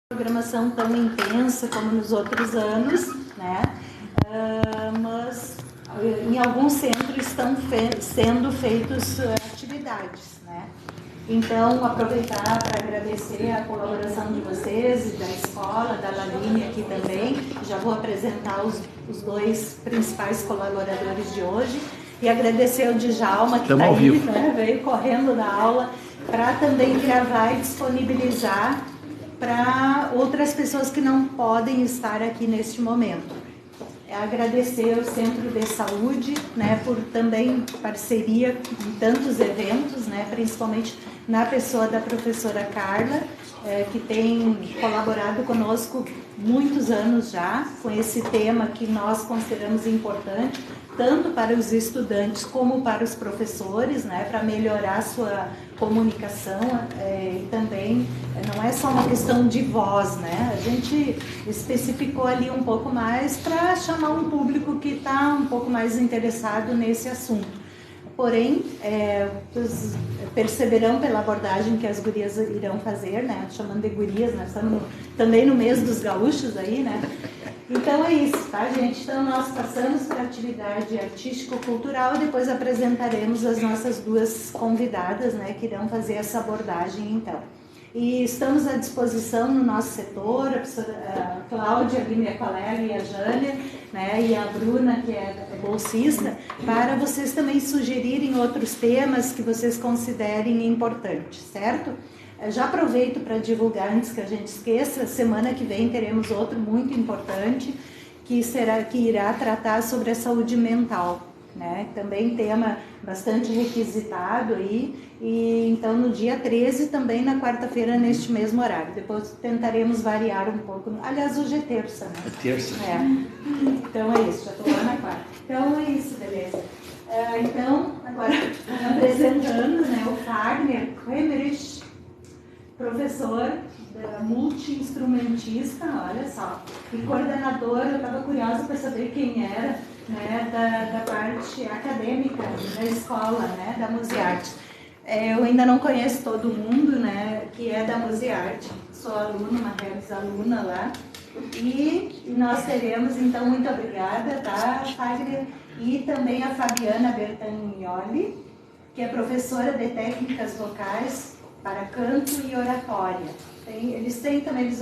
programação tão intensa como nos outros anos, né? Mas em alguns centros estão sendo feitas atividades, né? Então, aproveitar para agradecer a colaboração de vocês e da escola, da Laline aqui também. Já vou apresentar os dois principais colaboradores de hoje. E agradecer ao Djalma, que está aí, né? Veio correndo da aula, para também gravar e disponibilizar para outras pessoas que não podem estar aqui neste momento. Agradecer ao Centro de Saúde, né, por também parceria em tantos eventos, né, principalmente na pessoa da professora Carla, que tem colaborado conosco muitos anos já, com esse tema que nós consideramos importante, tanto para os estudantes como para os professores, né, para melhorar a sua comunicação, e também não é só uma questão de voz, né? A gente especificou ali um pouco mais para chamar um público que está um pouco mais interessado nesse assunto. Porém, vocês perceberão pela abordagem que as gurias irão fazer, né? Chamando de gurias, nós estamos também no mês dos gaúchos aí, né? Então é isso, tá, gente? Então nós passamos para a atividade artístico-cultural e depois apresentaremos as nossas duas convidadas, né, que irão fazer essa abordagem, então. E estamos à disposição no nosso setor, a professora Cláudia, minha colega, e a Jânia, né, e a Bruna, que é bolsista, para vocês também sugerirem outros temas que vocês considerem importantes, certo? Já aproveito para divulgar, antes que a gente esqueça, semana que vem teremos outro muito importante, que irá tratar sobre a saúde mental, né? Também tema bastante requisitado aí, e então no dia 13 também na quarta-feira neste mesmo horário. Depois tentaremos variar um pouco, aliás hoje é terça, né? É terça. Então é isso, já estou lá na quarta. Então é isso, beleza. Então, agora apresentando, né, o Fagner Kremerich, professor, multi-instrumentista, olha só, e coordenador. Eu estava curiosa para saber quem era, né, da parte acadêmica da escola, né, da Musearte. Eu ainda não conheço todo mundo, né, que é da Musearte. Sou aluna, uma ex-aluna lá. E nós teremos, então, muito obrigada, tá, Fagner? E também a Fabiana Bertagnoli, que é professora de técnicas vocais para canto e oratória. Eles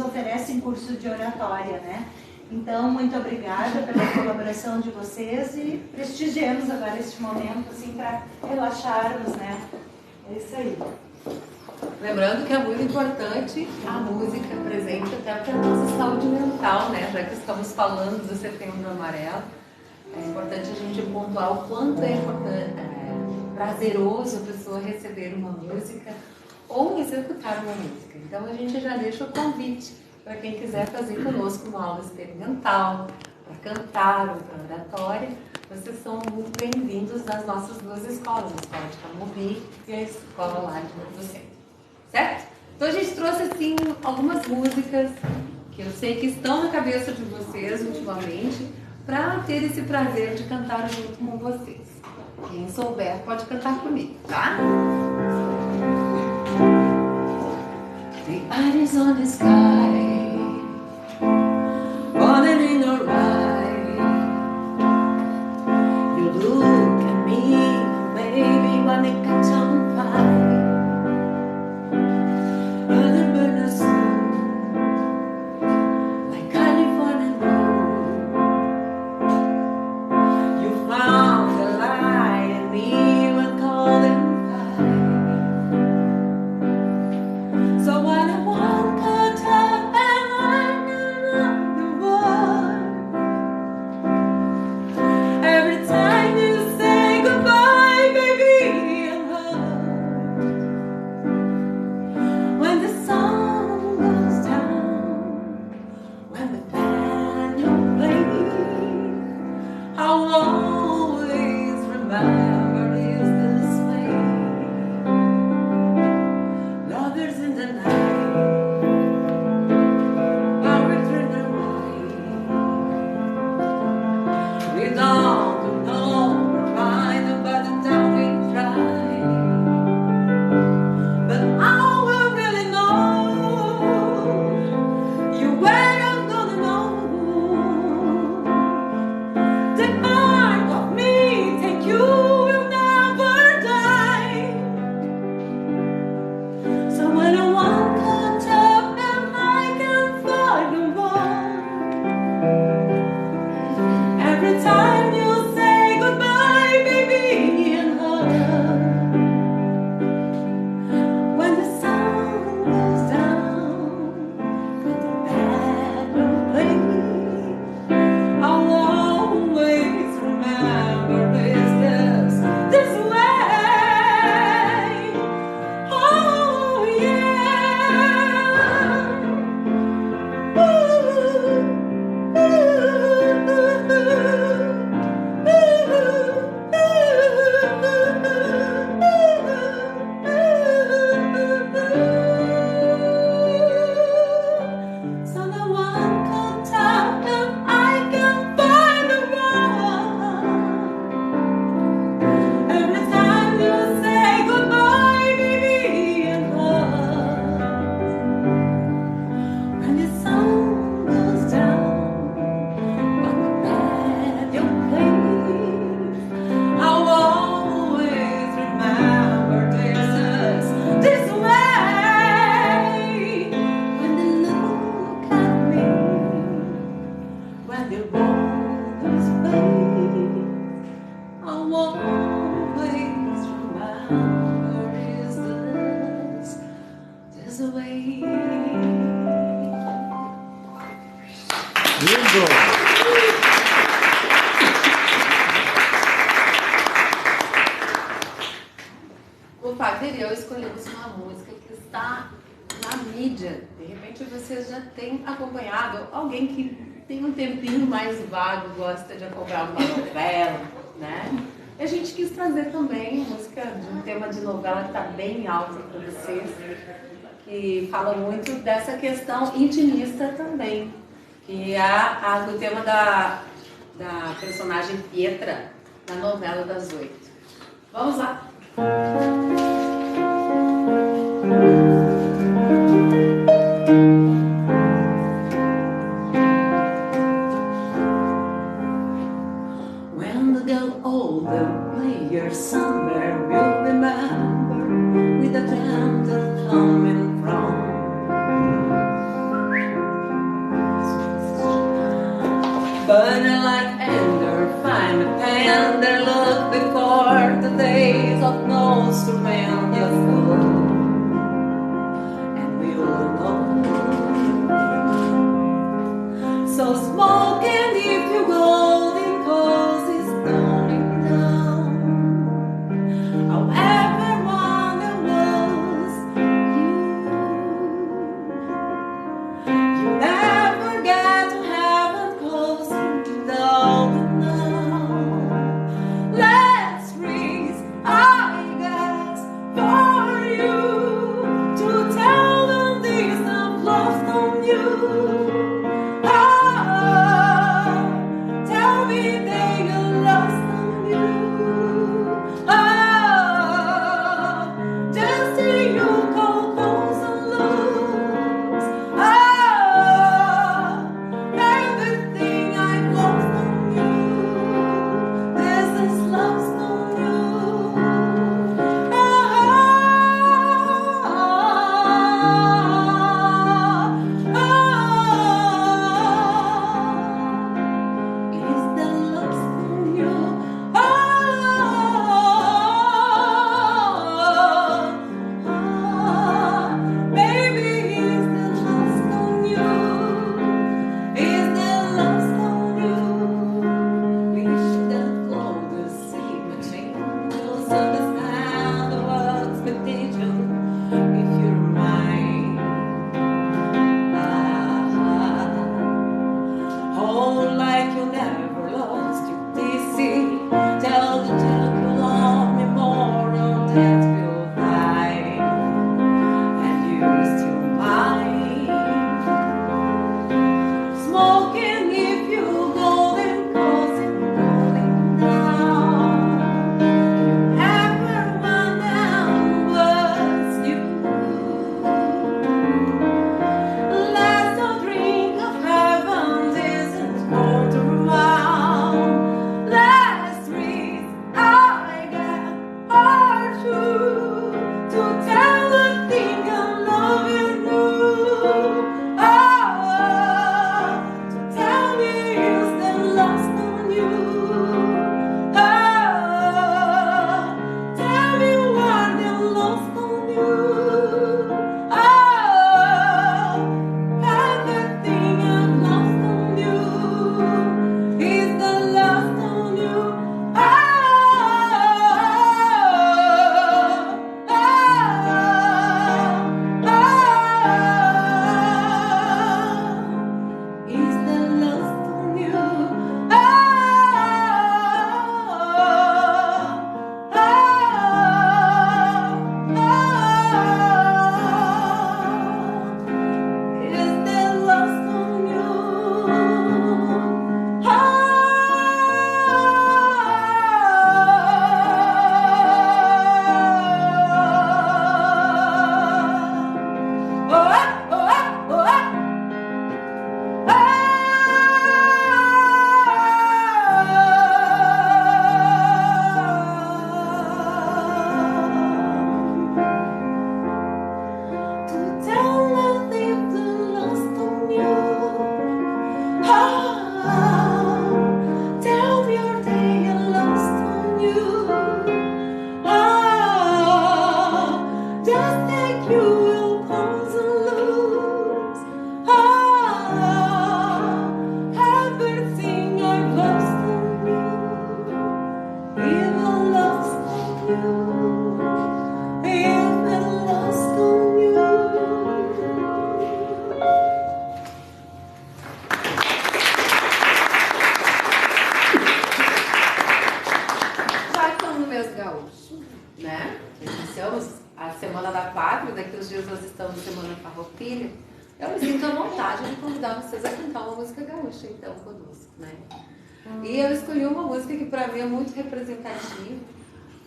oferecem curso de oratória, né? Então, muito obrigada pela colaboração de vocês e prestigiemos agora este momento, assim, para relaxarmos, né? É isso aí. Lembrando que é muito importante a música presente até para a nossa saúde mental, né? Já que estamos falando do Setembro Amarelo, é importante a gente pontuar o quanto é prazeroso a pessoa receber uma música ou executar uma música. Então a gente já deixa o convite para quem quiser fazer conosco uma aula experimental, para cantar ou para oratória. Vocês são muito bem-vindos nas nossas duas escolas, a Escola de Camobi e a Escola lá de Novo Centro. Certo? Então a gente trouxe assim algumas músicas que eu sei que estão na cabeça de vocês ultimamente, para ter esse prazer de cantar junto com vocês. Quem souber pode cantar comigo, tá? The eyes on the sky, falling in your eye. You look at me, baby, when it catch on fire. Burning, burning snow, like California road. You found the light in me when calling. So when I walk out Lindo! O Wagner e eu escolhemos uma música que está na mídia. De repente vocês já têm acompanhado. Alguém que tem um tempinho mais vago, gosta de acompanhar uma novela, né? E a gente quis trazer também música de um tema de novela que está bem alto para vocês, que fala muito dessa questão intimista também, que é o tema da personagem Pietra, da novela das 8. Vamos lá! When we get older, players somewhere will remember with a gentle coming from. Burning like ender, find a tender look before the days of no surveillance go. And we all know. So smoking if you golden cause is going down. However, one there was you never get to heaven cause you don't know. Let's freeze, I guess, for you to tell them this I've lost on you. Tell me they are lost on you. Just see you call calls and lose. Everything I've lost on you. This is lost on you. sinto à vontade de convidar vocês a cantar uma música gaúcha, então, conosco, né? E eu escolhi uma música que para mim é muito representativa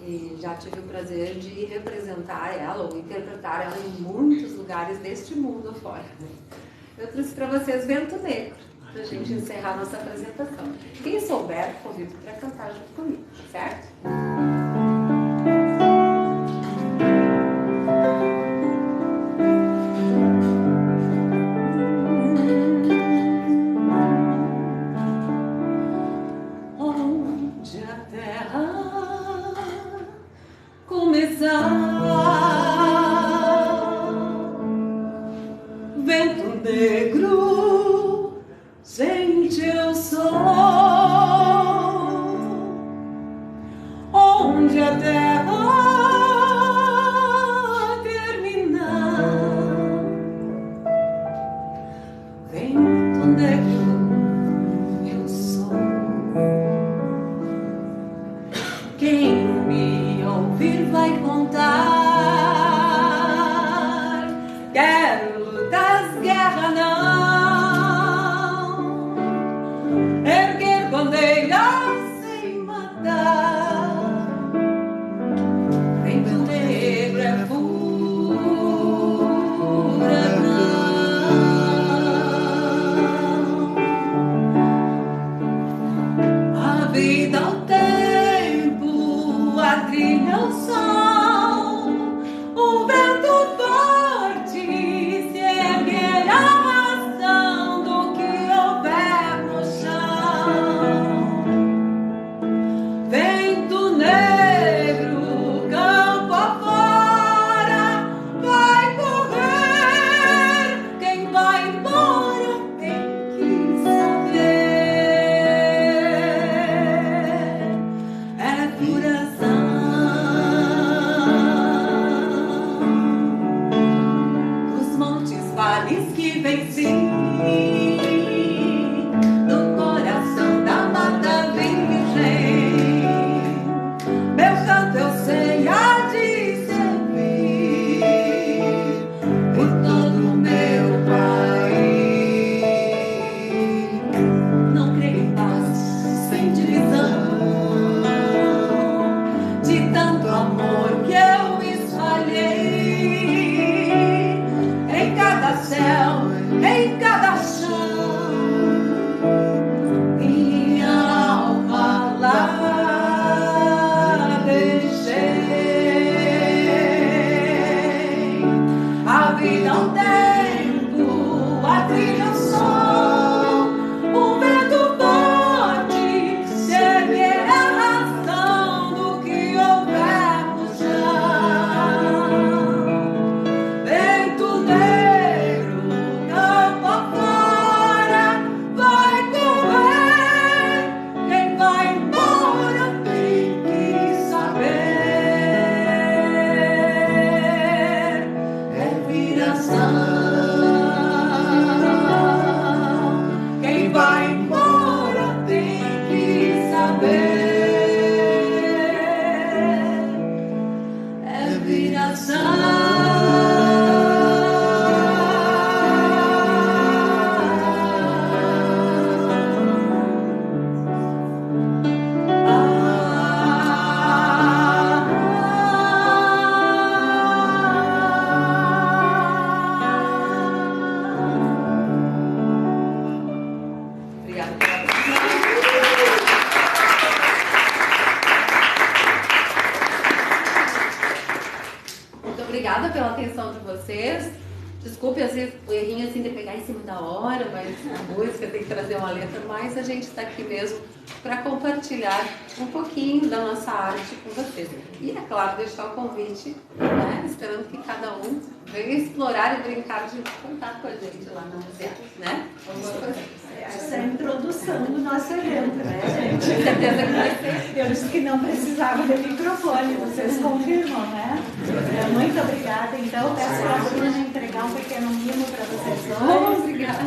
e já tive o prazer de representar ela ou interpretar ela em muitos lugares deste mundo afora, né? Eu trouxe para vocês Vento Negro, para a gente encerrar nossa apresentação. Quem souber, convido para cantar junto comigo, certo? Onde a terra começar, vento negro, sente o sol. Onde a terra terminar, vento negro, eu sou. Quem me ouvir vai contar. Quero das guerras não, erguer bandeiras sem matar. Vento negro é furacão. A vida ao tempo, a trilha ao sol, o vento forte se erguer arrastando o que houver no chão. Vento negro, campo afora, vai correr. Quem vai embora tem que saber. É furação. Dos montes, vales que venci, do coração da mata virgem, meu canto eu sei há de servir por todo o meu país. Não creio em paz sem divisão, de tanto amor que eu espalhei em cada céu, em cada chão. Minha alma lá deixei. A vida ao tempo, a trilha ao som, o vento forte se erguer arrastando o que houver no chão. Vento negro, campo afora, vai correr. Quem vai embora tem que saber. É viração. Quem vai embora tem que saber. É Obrigada pela atenção. Muito obrigada pela atenção de vocês. Desculpe, às vezes, o errinho assim de pegar em cima da hora, mas a música tem que trazer uma letra, mas a gente está aqui mesmo para compartilhar um pouquinho da nossa arte com vocês. E, é claro, deixar o convite, né, esperando que cada um venha explorar e brincar de contar com a gente lá na música, né? Essa é a introdução do nosso evento, né, gente? Com certeza que vai ser. Eu disse que não precisava de microfone, vocês confirmam, né? Muito obrigada. Então, peço para a Bruna entregar um pequeno mimo para vocês dois. Obrigada.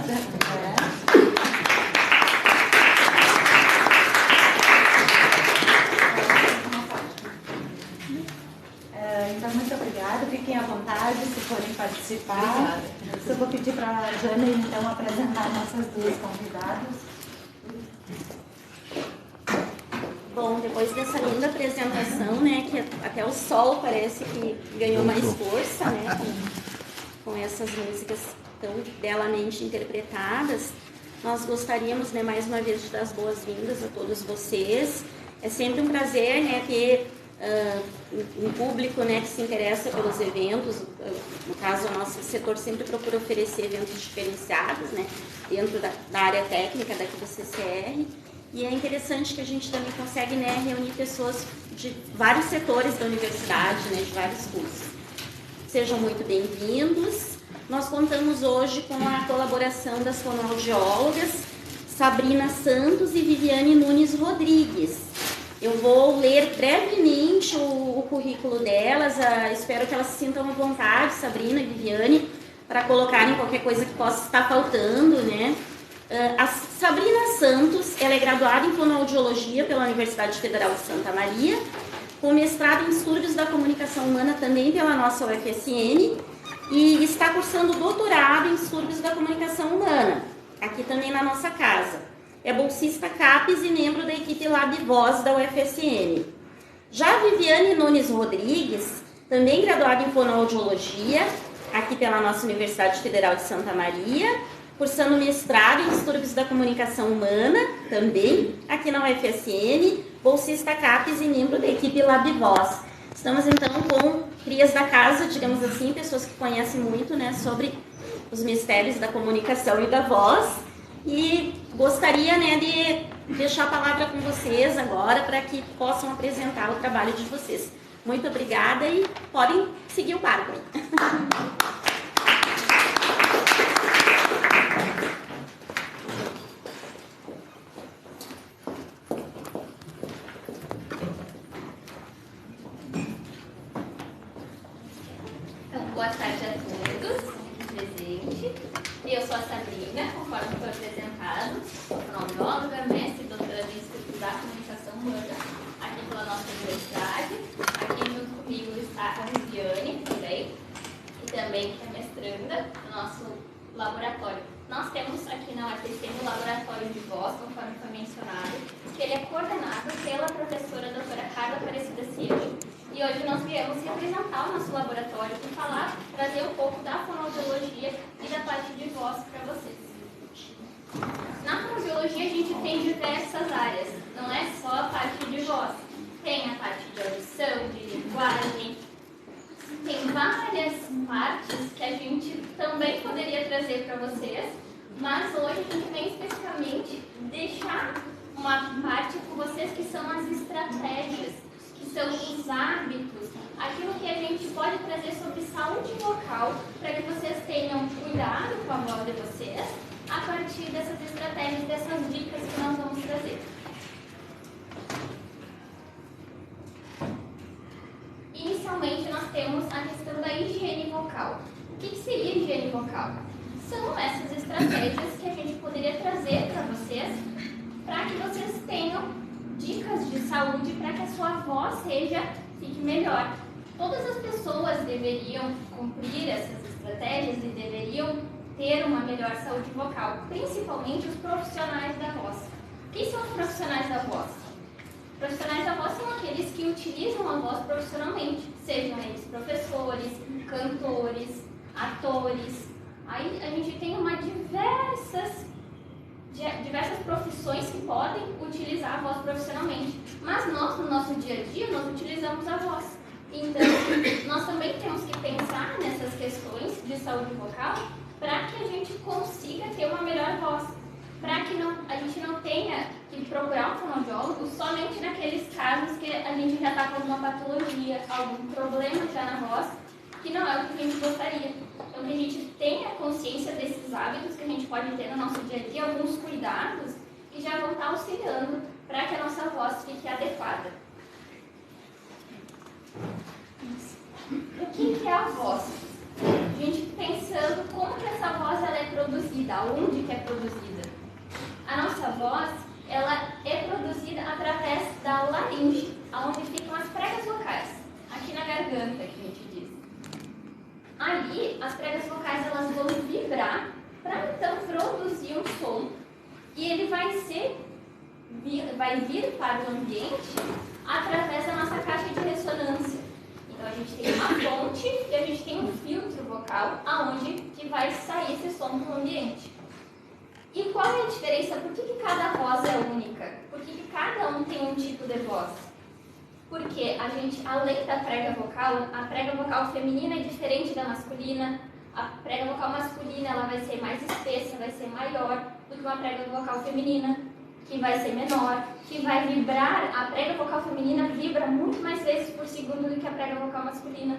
Então, muito obrigada. Fiquem à vontade se forem participar. Obrigada. isso eu vou pedir para a Jana, então, apresentar nossas duas convidadas. Bom, depois dessa linda apresentação, né, que até o sol parece que ganhou mais força, né, com essas músicas tão belamente interpretadas, nós gostaríamos, né, mais uma vez de dar as boas-vindas a todos vocês. É sempre um prazer, né, ter um público, né, que se interessa pelos eventos. No caso, o nosso setor sempre procura oferecer eventos diferenciados, né, dentro da área técnica daqui do CCR. E é interessante que a gente também consegue, né, reunir pessoas de vários setores da universidade, né, de vários cursos. Sejam muito bem-vindos. Nós contamos hoje com a colaboração das fonoaudiólogas Sabrina Santos e Viviane Nunes Rodrigues. Eu vou ler brevemente o currículo delas, espero que elas se sintam à vontade, Sabrina e Viviane, para colocarem qualquer coisa que possa estar faltando, né? A Sabrina Santos, ela é graduada em fonoaudiologia pela Universidade Federal de Santa Maria, com mestrado em distúrbios da comunicação humana também pela nossa UFSM, e está cursando doutorado em distúrbios da comunicação humana, aqui também na nossa casa. É bolsista CAPES e membro da equipe Lab Voz da UFSM. Já a Viviane Nunes Rodrigues, também graduada em fonoaudiologia, aqui pela nossa Universidade Federal de Santa Maria, cursando mestrado em distúrbios da comunicação humana, também aqui na UFSM, bolsista CAPES e membro da equipe Lab Voz. Estamos então com crias da casa, digamos assim, pessoas que conhecem muito, né, sobre os mistérios da comunicação e da voz. E gostaria, né, de deixar a palavra com vocês agora para que possam apresentar o trabalho de vocês. Muito obrigada e podem seguir o barco aí. Boa tarde a todos aqui presentes. Eu sou a Sabrina, conforme foi apresentado, sou fonoaudióloga, mestre e doutora em estudos da comunicação humana aqui pela nossa universidade. Aqui junto comigo está a Viviane também, e também que é mestranda do nosso laboratório. Nós temos aqui na UFSM o laboratório de voz, conforme foi mencionado, que ele é coordenado pela professora doutora Carla Aparecida Ciani. E hoje nós viemos representar o nosso laboratório e falar, trazer um pouco da fonoaudiologia e da parte de voz para vocês. Na fonoaudiologia a gente tem diversas áreas, não é só a parte de voz. Tem a parte de audição, de linguagem, tem várias partes que a gente também poderia trazer para vocês, mas hoje a gente vem especificamente deixar uma parte com vocês que são as estratégias, que são os hábitos, aquilo que a gente pode trazer sobre saúde vocal, para que vocês tenham cuidado com a voz de vocês, a partir dessas estratégias, dessas dicas que nós vamos trazer. Inicialmente, nós temos a questão da higiene vocal. O que seria higiene vocal? São essas estratégias que a gente poderia trazer para vocês, para que vocês tenham dicas de saúde para que a sua voz fique melhor. Todas as pessoas deveriam cumprir essas estratégias e deveriam ter uma melhor saúde vocal, principalmente os profissionais da voz. Quem são os profissionais da voz? Os profissionais da voz são aqueles que utilizam a voz profissionalmente, sejam eles professores, cantores, atores. Aí a gente tem diversas profissões que podem utilizar a voz profissionalmente, mas nós, no nosso dia a dia, nós utilizamos a voz. Então, nós também temos que pensar nessas questões de saúde vocal para que a gente consiga ter uma melhor voz, para que a gente não tenha que procurar um fonoaudiólogo somente naqueles casos que a gente já está com alguma patologia, algum problema já na voz, que não é o que a gente gostaria. Então, que a gente tenha consciência desses hábitos que a gente pode ter no nosso dia a dia, alguns cuidados que já vão estar auxiliando para que a nossa voz fique adequada. O que é a voz? A gente pensando como que essa voz ela é produzida, onde que é produzida. A nossa voz ela é produzida através da laringe, onde ficam as pregas vocais, aqui na garganta, que a gente diz. Ali, as pregas vocais elas vão vibrar ele vai vir para o ambiente através da nossa caixa de ressonância. Então a gente tem uma fonte e a gente tem um filtro vocal aonde que vai sair esse som para o ambiente. E qual é a diferença? Por que cada voz é única? Por que cada um tem um tipo de voz? Porque a gente, além da prega vocal, a prega vocal feminina é diferente da masculina. A prega vocal masculina ela vai ser mais espessa, vai ser maior do que uma prega vocal feminina, que vai ser menor, que vai vibrar. A prega vocal feminina vibra muito mais vezes por segundo do que a prega vocal masculina.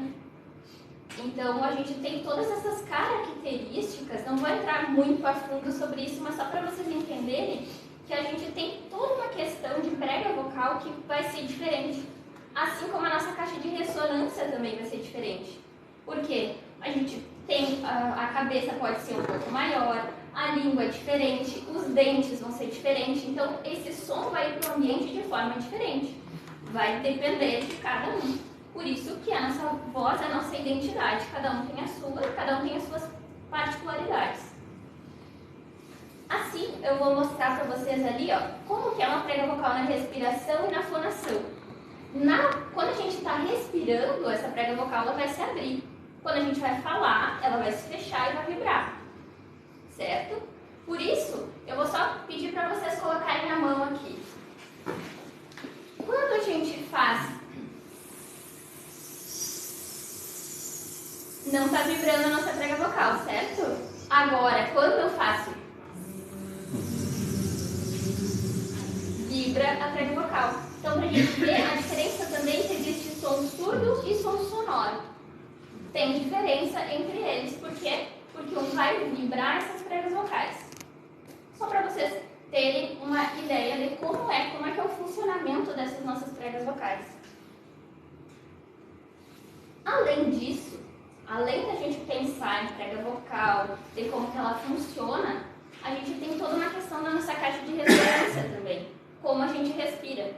Então, a gente tem todas essas características, não vou entrar muito a fundo sobre isso, mas só para vocês entenderem que a gente tem toda uma questão de prega vocal que vai ser diferente. Assim como a nossa caixa de ressonância também vai ser diferente. Por quê? A gente tem, a cabeça pode ser um pouco maior, a língua é diferente, os dentes vão ser diferentes, então esse som vai ir para o ambiente de forma diferente. Vai depender de cada um. Por isso que a nossa voz é a nossa identidade, cada um tem as suas particularidades. Assim, eu vou mostrar para vocês ali, ó, como que é uma prega vocal na respiração e na fonação. Quando a gente está respirando, essa prega vocal ela vai se abrir. Quando a gente vai falar, ela vai se fechar e vai vibrar. Certo? Por isso, eu vou só pedir para vocês colocarem a mão aqui. Quando a gente faz... Não está vibrando a nossa prega vocal, certo? Agora, quando eu faço... Vibra a prega vocal. Então, para a gente ver a diferença também que existe som surdo e som sonoro. Tem diferença entre eles. Por quê? Porque um vai vibrar essas pregas vocais. Só para vocês terem uma ideia de como é que é o funcionamento dessas nossas pregas vocais. Além disso, além da gente pensar em prega vocal, de como que ela funciona, a gente tem toda uma questão da nossa caixa de ressonância também. Como a gente respira.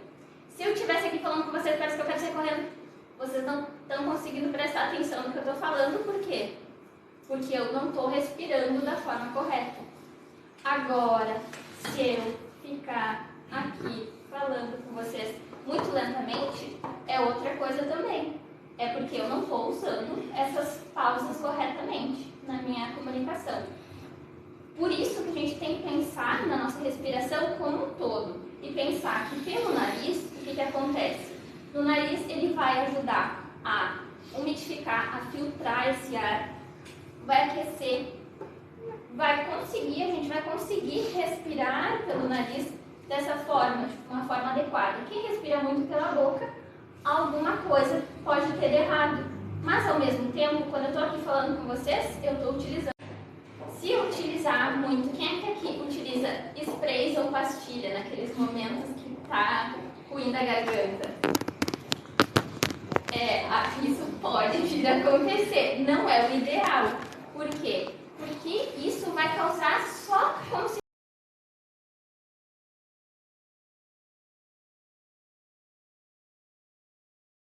Se eu estivesse aqui falando com vocês, parece que eu quero sair correndo. Vocês não estão conseguindo prestar atenção no que eu estou falando, por quê? Porque eu não estou respirando da forma correta. Agora, se eu ficar aqui falando com vocês muito lentamente, é outra coisa também. É porque eu não estou usando essas pausas corretamente na minha comunicação. Por isso que a gente tem que pensar na nossa respiração como um todo. E pensar que pelo nariz, o que acontece? No nariz, ele vai ajudar a umidificar, a filtrar esse ar, vai aquecer, a gente vai conseguir respirar pelo nariz dessa forma, de uma forma adequada. Quem respira muito pela boca, alguma coisa pode ter de errado. Mas, ao mesmo tempo, quando eu estou aqui falando com vocês, eu estou utilizando. Se eu utilizar muito, quem é que aqui utiliza sprays ou pastilha naqueles momentos que está ruim da garganta? Isso pode vir a acontecer, não é o ideal. Por quê? Porque isso vai causar só como se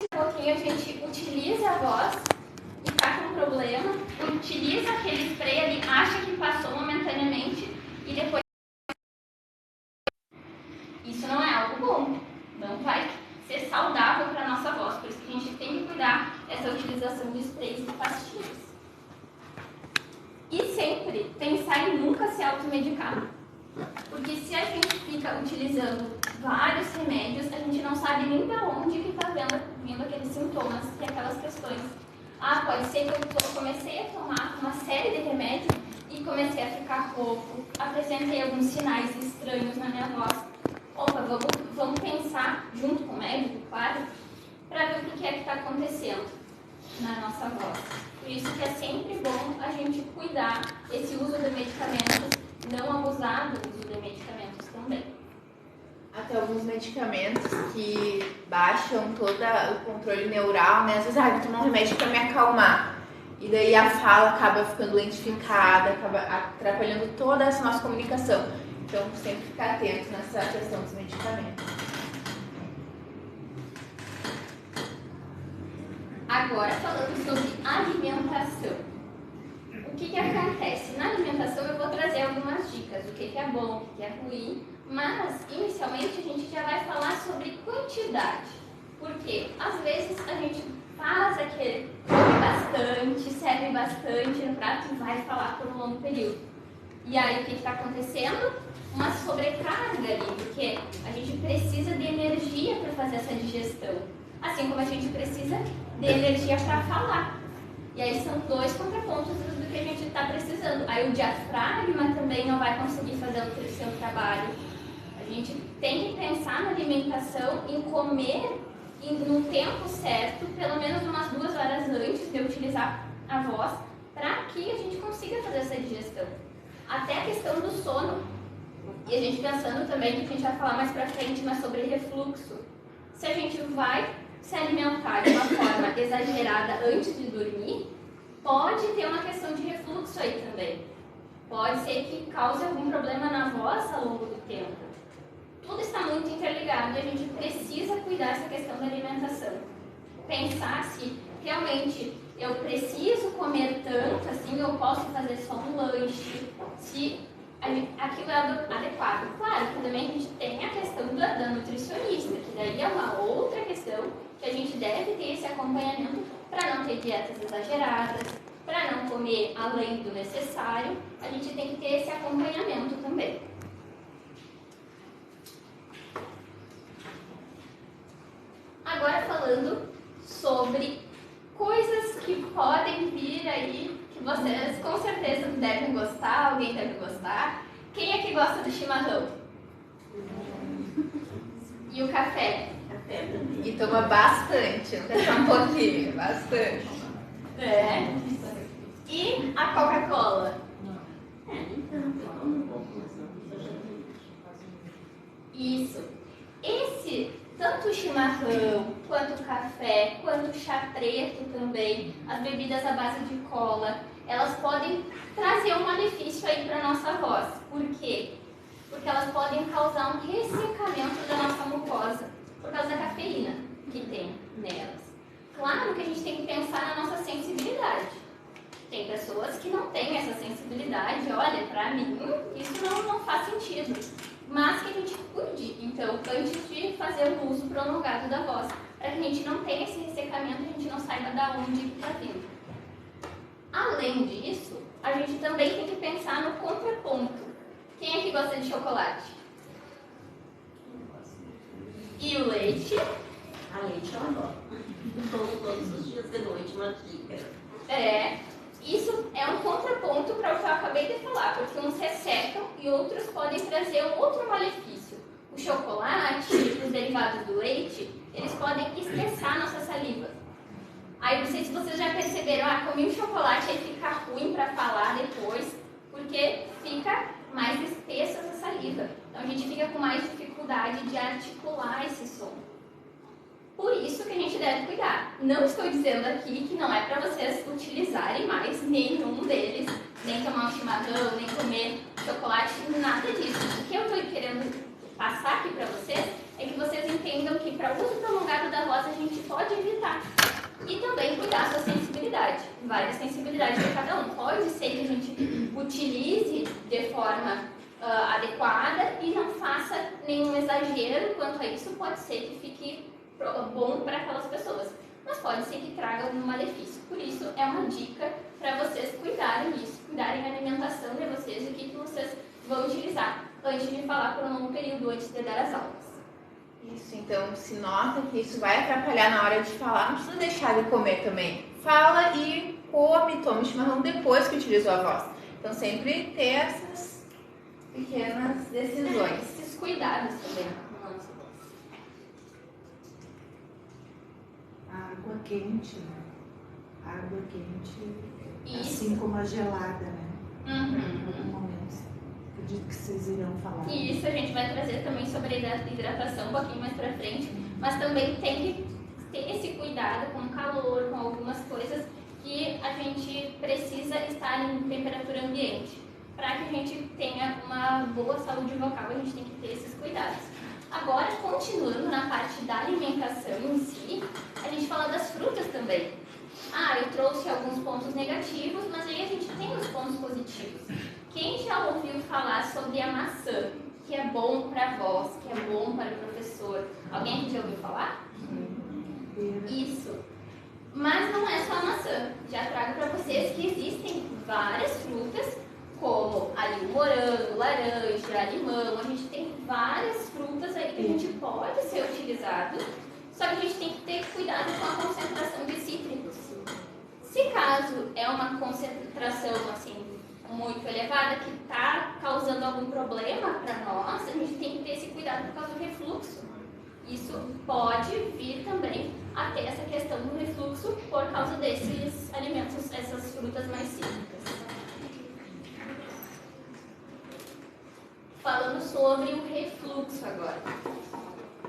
um pouquinho a gente utiliza a voz e tá com problema, utiliza aquele spray ali, acha que passou momentaneamente e depois isso não é algo bom, não vai ser saudável para a nossa voz, por isso que a gente tem que cuidar dessa utilização de sprays e pastilhas. E sempre pensar em nunca se automedicar. Porque se a gente fica utilizando vários remédios, a gente não sabe nem de onde que está vindo aqueles sintomas e aquelas questões. Pode ser que eu comecei a tomar uma série de remédios e comecei a ficar rouco, apresentei alguns sinais estranhos na minha voz. Opa, vamos pensar, junto com o médico, claro, para ver o que é que está acontecendo na nossa voz. Por isso que é sempre bom a gente cuidar esse uso de medicamentos, não abusar do uso de medicamentos também. Até alguns medicamentos que baixam todo o controle neural, né? Às vezes, vou tomar um remédio para me acalmar. E daí a fala acaba ficando lentificada, acaba atrapalhando toda essa nossa comunicação. Então, sempre ficar atento nessa questão dos medicamentos. Agora, falando sobre alimentação. O que acontece? Na alimentação, eu vou trazer algumas dicas. O que que é bom, o que é ruim, mas inicialmente a gente já vai falar sobre quantidade. Porque às vezes a gente faz aquele, come bastante, serve bastante no prato e vai falar por um longo período. E aí o que está acontecendo? Uma sobrecarga ali, porque a gente precisa de energia para fazer essa digestão. Assim como a gente precisa de energia para falar. E aí são dois contrapontos do que a gente está precisando. Aí o diafragma também não vai conseguir fazer o seu trabalho. A gente tem que pensar na alimentação, em comer no tempo certo, pelo menos umas 2 horas antes de utilizar a voz, para que a gente consiga fazer essa digestão. Até a questão do sono. E a gente pensando também, que a gente vai falar mais pra frente, mas sobre refluxo. Se a gente vai se alimentar de uma forma exagerada antes de dormir, pode ter uma questão de refluxo aí também. Pode ser que cause algum problema na voz ao longo do tempo. Tudo está muito interligado e a gente precisa cuidar dessa questão da alimentação. Pensar se realmente eu preciso comer tanto, assim, eu posso fazer só um lanche, se aquilo é adequado. Claro que também a gente tem a questão da nutricionista, que daí é uma outra questão que a gente deve ter esse acompanhamento para não ter dietas exageradas, para não comer além do necessário, a gente tem que ter esse acompanhamento também. Agora falando sobre coisas que podem vir aí, que vocês com certeza devem gostar, alguém deve gostar. Quem é que gosta do chimarrão? E o café? E toma bastante, não quer só um pouquinho, bastante. É. E a Coca-Cola? Isso. Tanto o chimarrão, quanto o café, quanto o chá preto também, as bebidas à base de cola, elas podem trazer um malefício aí para a nossa voz. Por quê? Porque elas podem causar um ressecamento da nossa mucosa, por causa da cafeína que tem nelas. Claro que a gente tem que pensar na nossa sensibilidade. Tem pessoas que não têm essa sensibilidade, olha, para mim isso não faz sentido. Mas que a gente cuide, então, antes de fazer o uso prolongado da voz, para que a gente não tenha esse ressecamento e a gente não saiba de onde está vindo. Além disso, a gente também tem que pensar no contraponto. Quem é que gosta de chocolate? E o leite? A leite eu adoro. Tomo todos os dias de noite uma xícara. Isso é um contraponto para o que eu acabei de falar, porque uns ressecam e outros podem trazer um outro malefício. O chocolate, os derivados do leite, eles podem espessar nossa saliva. Aí não sei se vocês já perceberam, comi um chocolate e fica ruim para falar depois, porque fica mais espessa essa saliva. Então a gente fica com mais dificuldade de articular esse som. Por isso que a gente deve cuidar. Não estou dizendo aqui que não é para vocês utilizarem mais nenhum deles, nem tomar um chimarrão, nem comer chocolate, nada disso. O que eu estou querendo passar aqui para vocês é que vocês entendam que para o uso prolongado da voz a gente pode evitar. E também cuidar da sua sensibilidade. Várias sensibilidades de cada um. Pode ser que a gente utilize de forma adequada e não faça nenhum exagero quanto a isso. Pode ser que fique bom para aquelas pessoas, mas pode ser que traga algum malefício. Por isso, é uma dica para vocês cuidarem disso, cuidarem da alimentação de vocês e o que vocês vão utilizar antes de falar por um longo período, antes de dar as aulas. Isso, então, se nota que isso vai atrapalhar na hora de falar, não precisa deixar de comer também. Fala e toma chimarrão depois que utilizou a voz. Então, sempre ter essas pequenas decisões. Esses cuidados também. A água quente, né? A água quente, Isso. assim como a gelada, né? Uhum. Em algum momento. Acredito que vocês irão falar. E isso a gente vai trazer também sobre a hidratação um pouquinho mais pra frente, mas também tem que ter esse cuidado com o calor, com algumas coisas que a gente precisa estar em temperatura ambiente. Para que a gente tenha uma boa saúde vocal, a gente tem que ter esses cuidados. Agora, continuando na parte da alimentação em si, a gente fala das frutas também. Eu trouxe alguns pontos negativos, mas aí a gente tem os pontos positivos. Quem já ouviu falar sobre a bom para a voz, que é bom para o professor. Alguém aqui já ouviu falar? Isso. Mas não é só a maçã. Já trago para vocês que existem várias frutas, como ali o morango, laranja, limão. A gente tem várias frutas aí que a gente pode ser utilizado, só que a gente tem que ter cuidado com a concentração de cítricos. Se caso é uma concentração assim muito elevada que está causando algum problema para nós, a gente tem que ter esse cuidado por causa do refluxo. Isso pode vir também a ter essa questão do refluxo por causa desses alimentos, essas frutas mais cítricas. Falando sobre o refluxo agora.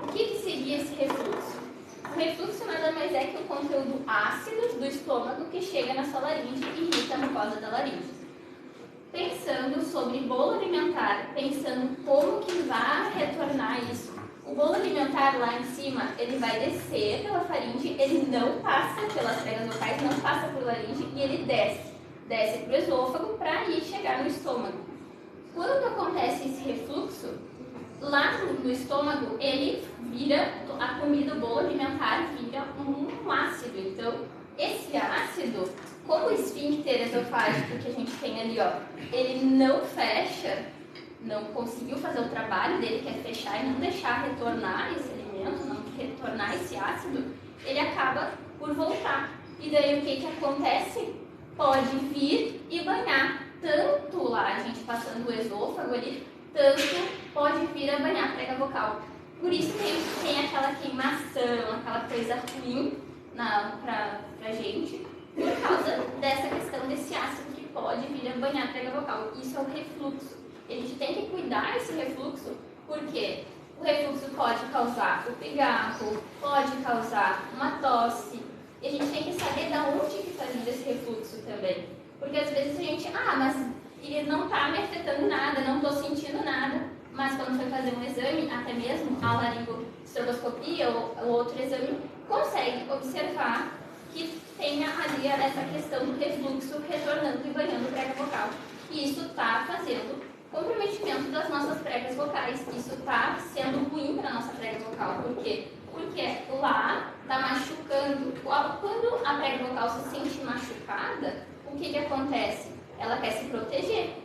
O que seria esse refluxo? O refluxo nada mais é que o conteúdo ácido do estômago que chega na sua laringe e irrita a mucosa da laringe. Pensando sobre bolo alimentar, pensando como que vai retornar isso. O bolo alimentar lá em cima, ele vai descer pela faringe, ele não passa pelas pregas vocais, não passa por laringe e ele desce para o esôfago para ir chegar no estômago. Quando acontece esse refluxo, lá no estômago, ele vira, a comida, o bolo alimentar vira um ácido. Então, esse ácido, como o esfíncter esofágico que a gente tem ali, ó, ele não fecha, não conseguiu fazer o trabalho dele, que é fechar e não deixar retornar esse alimento, não retornar esse ácido, ele acaba por voltar. E daí o que acontece? Pode vir e banhar tanto lá, a gente passando o esôfago ali, tanto pode vir a banhar a prega vocal. Por isso que tem aquela queimação, aquela coisa ruim pra gente, por causa dessa questão desse ácido que pode vir a banhar a prega vocal. Isso é o refluxo. A gente tem que cuidar desse refluxo, porque o refluxo pode causar o pigarro, pode causar uma tosse, e a gente tem que saber de onde que está vindo esse refluxo também. Porque às vezes a gente, mas ele não está me afetando nada, não estou sentindo nada. Mas quando foi fazer um exame, até mesmo a laringoestroboscopia ou outro exame, consegue observar que tenha ali essa questão do refluxo retornando e banhando a prega vocal. E isso está fazendo comprometimento das nossas pregas vocais. Isso está sendo ruim para a nossa prega vocal. Por quê? Porque lá está machucando. Quando a prega vocal se sente machucada, o que acontece? Ela quer se proteger.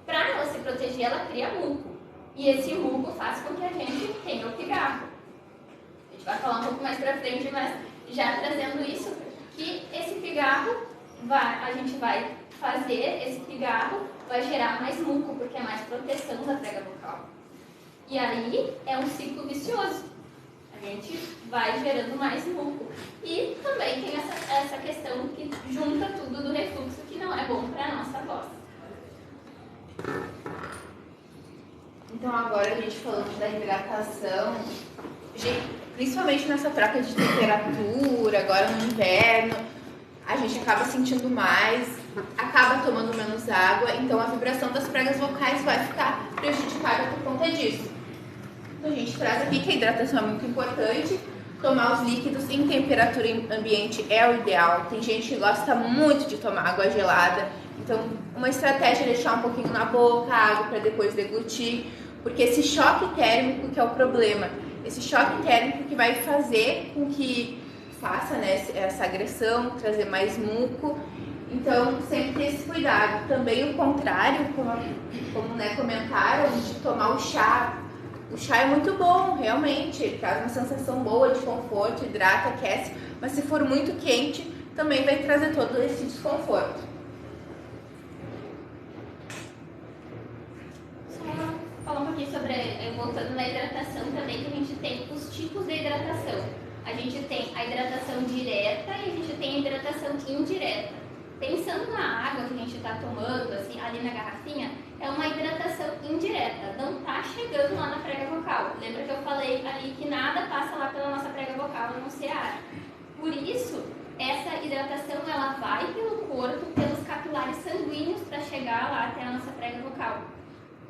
Para ela se proteger, ela cria muco. E esse muco faz com que a gente tenha o pigarro. A gente vai falar um pouco mais para frente, mas já trazendo isso, que esse pigarro, a gente vai fazer esse pigarro, vai gerar mais muco, porque é mais proteção da prega vocal. E aí é um ciclo vicioso. A gente vai gerando mais muco. E também tem essa questão que junta tudo do refluxo, que não é bom para a nossa voz. Então agora a gente falando da hidratação, principalmente nessa troca de temperatura, agora no inverno, a gente acaba sentindo mais, acaba tomando menos água, então a vibração das pregas vocais vai ficar prejudicada por conta disso. Então a gente traz aqui que a hidratação é muito importante, tomar os líquidos em temperatura ambiente é o ideal. Tem gente que gosta muito de tomar água gelada, então uma estratégia é deixar um pouquinho na boca a água para depois deglutir, porque esse choque térmico que é o problema, esse choque térmico que vai fazer com que faça, né, essa agressão, trazer mais muco. Então sempre ter esse cuidado. Também o contrário, como né, comentaram, de tomar o chá. O chá é muito bom, realmente, ele traz uma sensação boa de conforto, hidrata, aquece, mas se for muito quente, também vai trazer todo esse desconforto. Só falar um pouquinho sobre, voltando na hidratação também, que a gente tem os tipos de hidratação. A gente tem a hidratação direta e a gente tem a hidratação indireta. Pensando na água que a gente está tomando, assim, ali na garrafinha, é uma hidratação indireta, não está chegando lá na prega vocal. Lembra que eu falei ali que nada passa lá pela nossa prega vocal, a não ser ar. Por isso, essa hidratação ela vai pelo corpo, pelos capilares sanguíneos para chegar lá até a nossa prega vocal.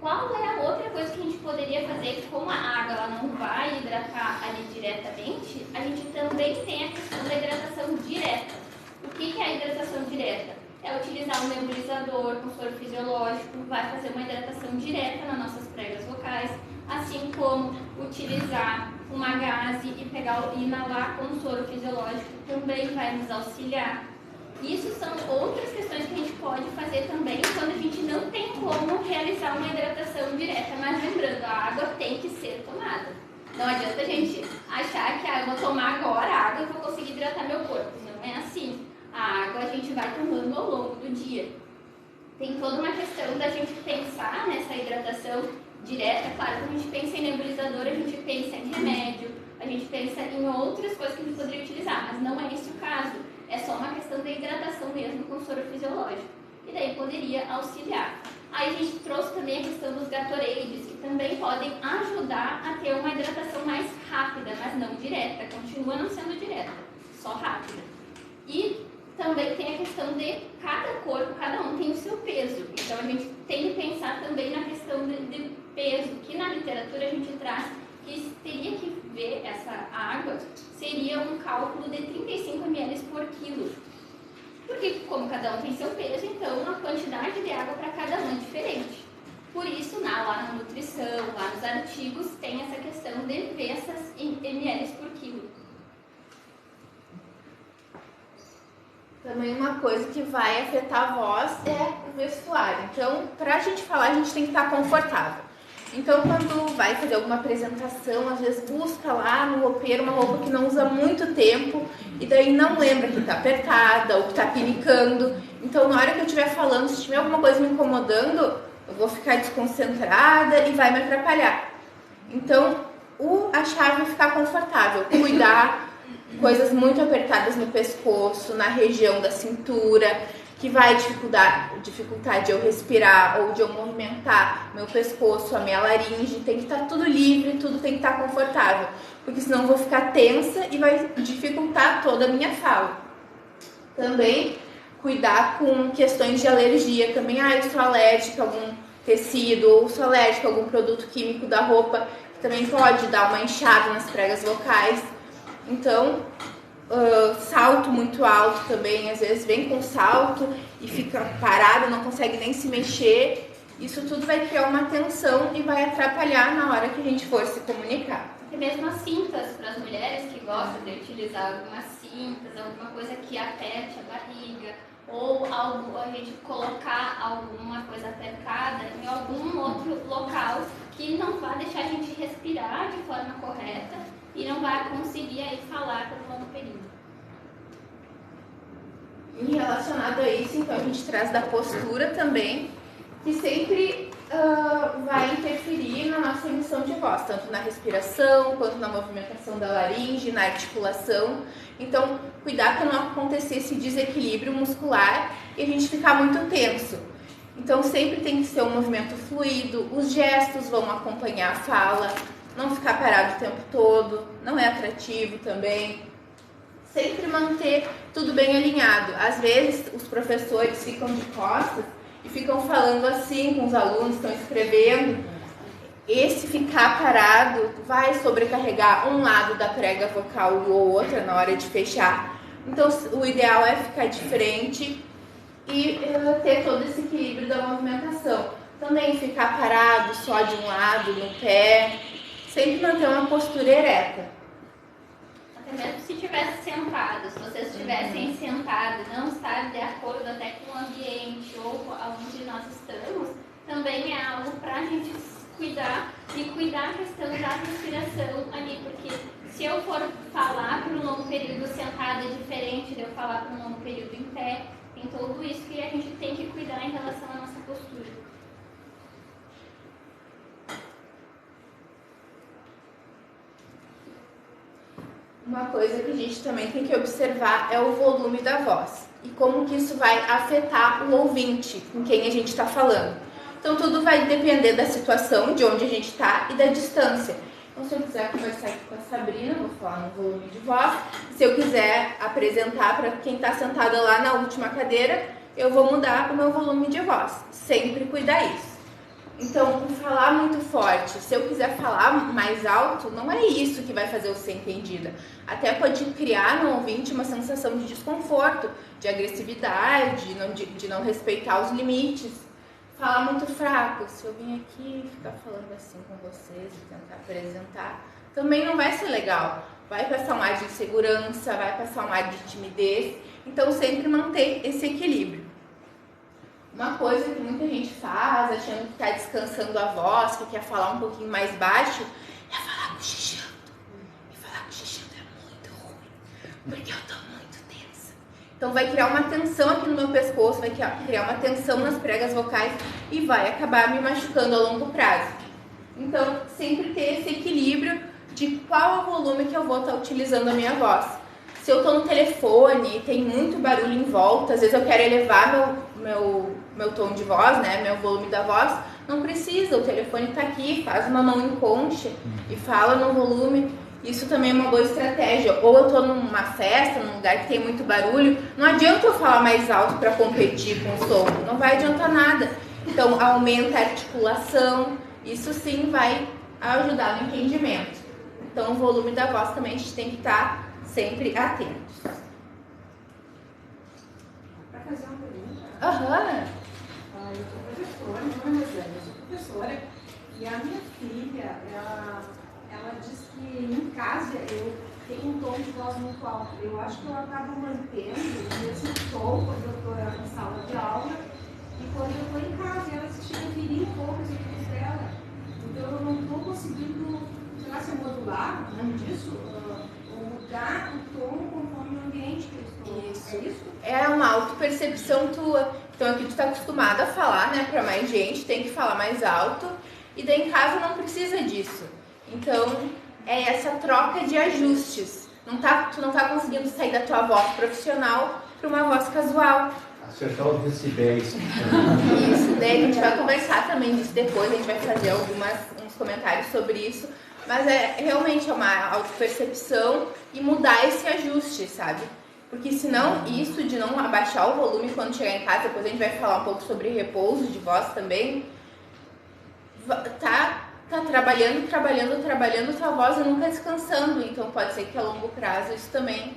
Qual é a outra coisa que a gente poderia fazer? Como a água ela não vai hidratar ali diretamente, a gente também tem a questão da hidratação direta. O que é a hidratação direta? É utilizar um nebulizador com soro fisiológico, vai fazer uma hidratação direta nas nossas pregas vocais, utilizar uma gaze e inalar com soro fisiológico também vai nos auxiliar. Isso são outras questões que a gente pode fazer também quando a gente não tem como realizar uma hidratação direta. Mas lembrando, a água tem que ser tomada. Não adianta a gente achar que eu vou tomar agora a água e vou conseguir hidratar meu corpo. Não é assim. A água a gente vai tomando ao longo do dia. Tem toda uma questão da gente pensar nessa hidratação direta. Claro, quando a gente pensa em nebulizador, a gente pensa em remédio, a gente pensa em outras coisas que a gente poderia utilizar, mas não é esse o caso. É só uma questão da hidratação mesmo com soro fisiológico. E daí poderia auxiliar. Aí a gente trouxe também a questão dos Gatorades, que também podem ajudar a ter uma hidratação mais rápida, mas não direta. Continua não sendo direta, só rápida. E também tem a questão de cada corpo, cada um tem o seu peso. Então a gente tem que pensar também na questão de peso, que na literatura a gente traz que teria que ver essa água, seria um cálculo de 35 ml por quilo. Porque como cada um tem seu peso, então a quantidade de água para cada um é diferente. Por isso, lá na nutrição, lá nos artigos, tem essa questão de ver essas ml por quilo. Também uma coisa que vai afetar a voz é o vestuário. Então, para a gente falar, a gente tem que estar confortável. Então, quando vai fazer alguma apresentação, às vezes busca lá no roupeiro uma roupa que não usa muito tempo e daí não lembra que está apertada ou que está pinicando. Então, na hora que eu estiver falando, se tiver alguma coisa me incomodando, eu vou ficar desconcentrada e vai me atrapalhar. Então, a chave é ficar confortável, cuidar coisas muito apertadas no pescoço, na região da cintura, que vai dificultar de eu respirar ou de eu movimentar meu pescoço, a minha laringe. Tem que estar tudo livre, tudo tem que estar confortável, porque senão eu vou ficar tensa e vai dificultar toda a minha fala. Também cuidar com questões de alergia, também, eu sou alérgica a algum tecido, ou sou alérgica a algum produto químico da roupa, que também pode dar uma inchada nas pregas vocais. Então, salto muito alto também, às vezes vem com salto e fica parado, não consegue nem se mexer. Isso tudo vai criar uma tensão e vai atrapalhar na hora que a gente for se comunicar. E mesmo as cintas, para as mulheres que gostam de utilizar algumas cintas, alguma coisa que aperte a barriga, ou a gente colocar alguma coisa apertada em algum outro local que não vai deixar a gente respirar de forma correta e não vai conseguir aí falar por um longo período. E relacionado a isso, então, a gente traz da postura também, que sempre vai interferir na nossa emissão de voz, tanto na respiração, quanto na movimentação da laringe, na articulação. Então, cuidar para não acontecer esse desequilíbrio muscular e a gente ficar muito tenso. Então, sempre tem que ser um movimento fluido, os gestos vão acompanhar a fala, não ficar parado o tempo todo, não é atrativo também. Sempre manter tudo bem alinhado. Às vezes, os professores ficam de costas e ficam falando assim com os alunos, estão escrevendo. Esse ficar parado vai sobrecarregar um lado da prega vocal ou outra na hora de fechar. Então, o ideal é ficar de frente e ter todo esse equilíbrio da movimentação. Também ficar parado só de um lado, no pé. Sempre manter uma postura ereta. Até mesmo se estivesse sentado, se vocês estivessem sentados, não estar de acordo até com o ambiente ou onde nós estamos, também é algo para a gente cuidar e cuidar a questão da respiração ali, porque se eu for falar por um longo período sentado é diferente de eu falar por um longo período em pé. Tem tudo isso que a gente tem que cuidar em relação à nossa postura. Uma coisa que a gente também tem que observar é o volume da voz e como que isso vai afetar o ouvinte com quem a gente está falando. Então, tudo vai depender da situação, de onde a gente está e da distância. Então, se eu quiser conversar aqui com a Sabrina, vou falar no volume de voz. Se eu quiser apresentar para quem está sentada lá na última cadeira, eu vou mudar o meu volume de voz. Sempre cuidar isso. Então, falar muito forte, se eu quiser falar mais alto, não é isso que vai fazer eu ser entendida. Até pode criar no ouvinte uma sensação de desconforto, de agressividade, de não respeitar os limites. falar muito fraco. Se eu vim aqui ficar falando assim com vocês e tentar apresentar, também não vai ser legal. Vai passar um ar de insegurança, vai passar um ar de timidez. Então, sempre manter esse equilíbrio. Uma coisa que muita gente faz, achando que está descansando a voz, que quer falar um pouquinho mais baixo, é falar cochichando. E falar cochichando é muito ruim, porque eu tô muito tensa. Então vai criar uma tensão aqui no meu pescoço, vai criar uma tensão nas pregas vocais e vai acabar me machucando a longo prazo. Então, sempre ter esse equilíbrio de qual é o volume que eu vou estar utilizando a minha voz. Se eu tô no telefone e tem muito barulho em volta, às vezes eu quero elevar meu tom de voz, né, meu volume da voz, não precisa, o telefone tá aqui, faz uma mão em concha e fala no volume. Isso também é uma boa estratégia. Ou eu tô numa festa, num lugar que tem muito barulho, não adianta eu falar mais alto para competir com o som, não vai adiantar nada. Então aumenta a articulação, isso sim vai ajudar no entendimento. Então o volume da voz também a gente tem que estar sempre atentos. Para fazer uma pergunta? Aham. Eu sou professora, meu nome é Rosane, eu sou professora e a minha filha, ela diz que em casa eu tenho um tom de voz muito alto. Eu acho que eu acabo mantendo o mesmo tom quando eu estou na sala de aula e quando eu estou em casa. E ela se chega a ferir um pouco os equipes dela. Então eu não estou conseguindo, sei lá, se modular, o nome disso, mudar o tom conforme o ambiente que eu estou. Isso. É isso? É uma autopercepção tua. Então aqui tu tá acostumada a falar, né, pra mais gente, tem que falar mais alto. E daí em casa não precisa disso. Então é essa troca de ajustes. Tu não tá conseguindo sair da tua voz profissional para uma voz casual. Acertar os decibéis. Isso, daí a gente vai conversar também disso depois, a gente vai fazer uns comentários sobre isso. Mas realmente é uma autopercepção e mudar esse ajuste, sabe? Porque senão isso de não abaixar o volume quando chegar em casa, depois a gente vai falar um pouco sobre repouso de voz também, tá trabalhando tua voz e nunca descansando. Então pode ser que a longo prazo isso também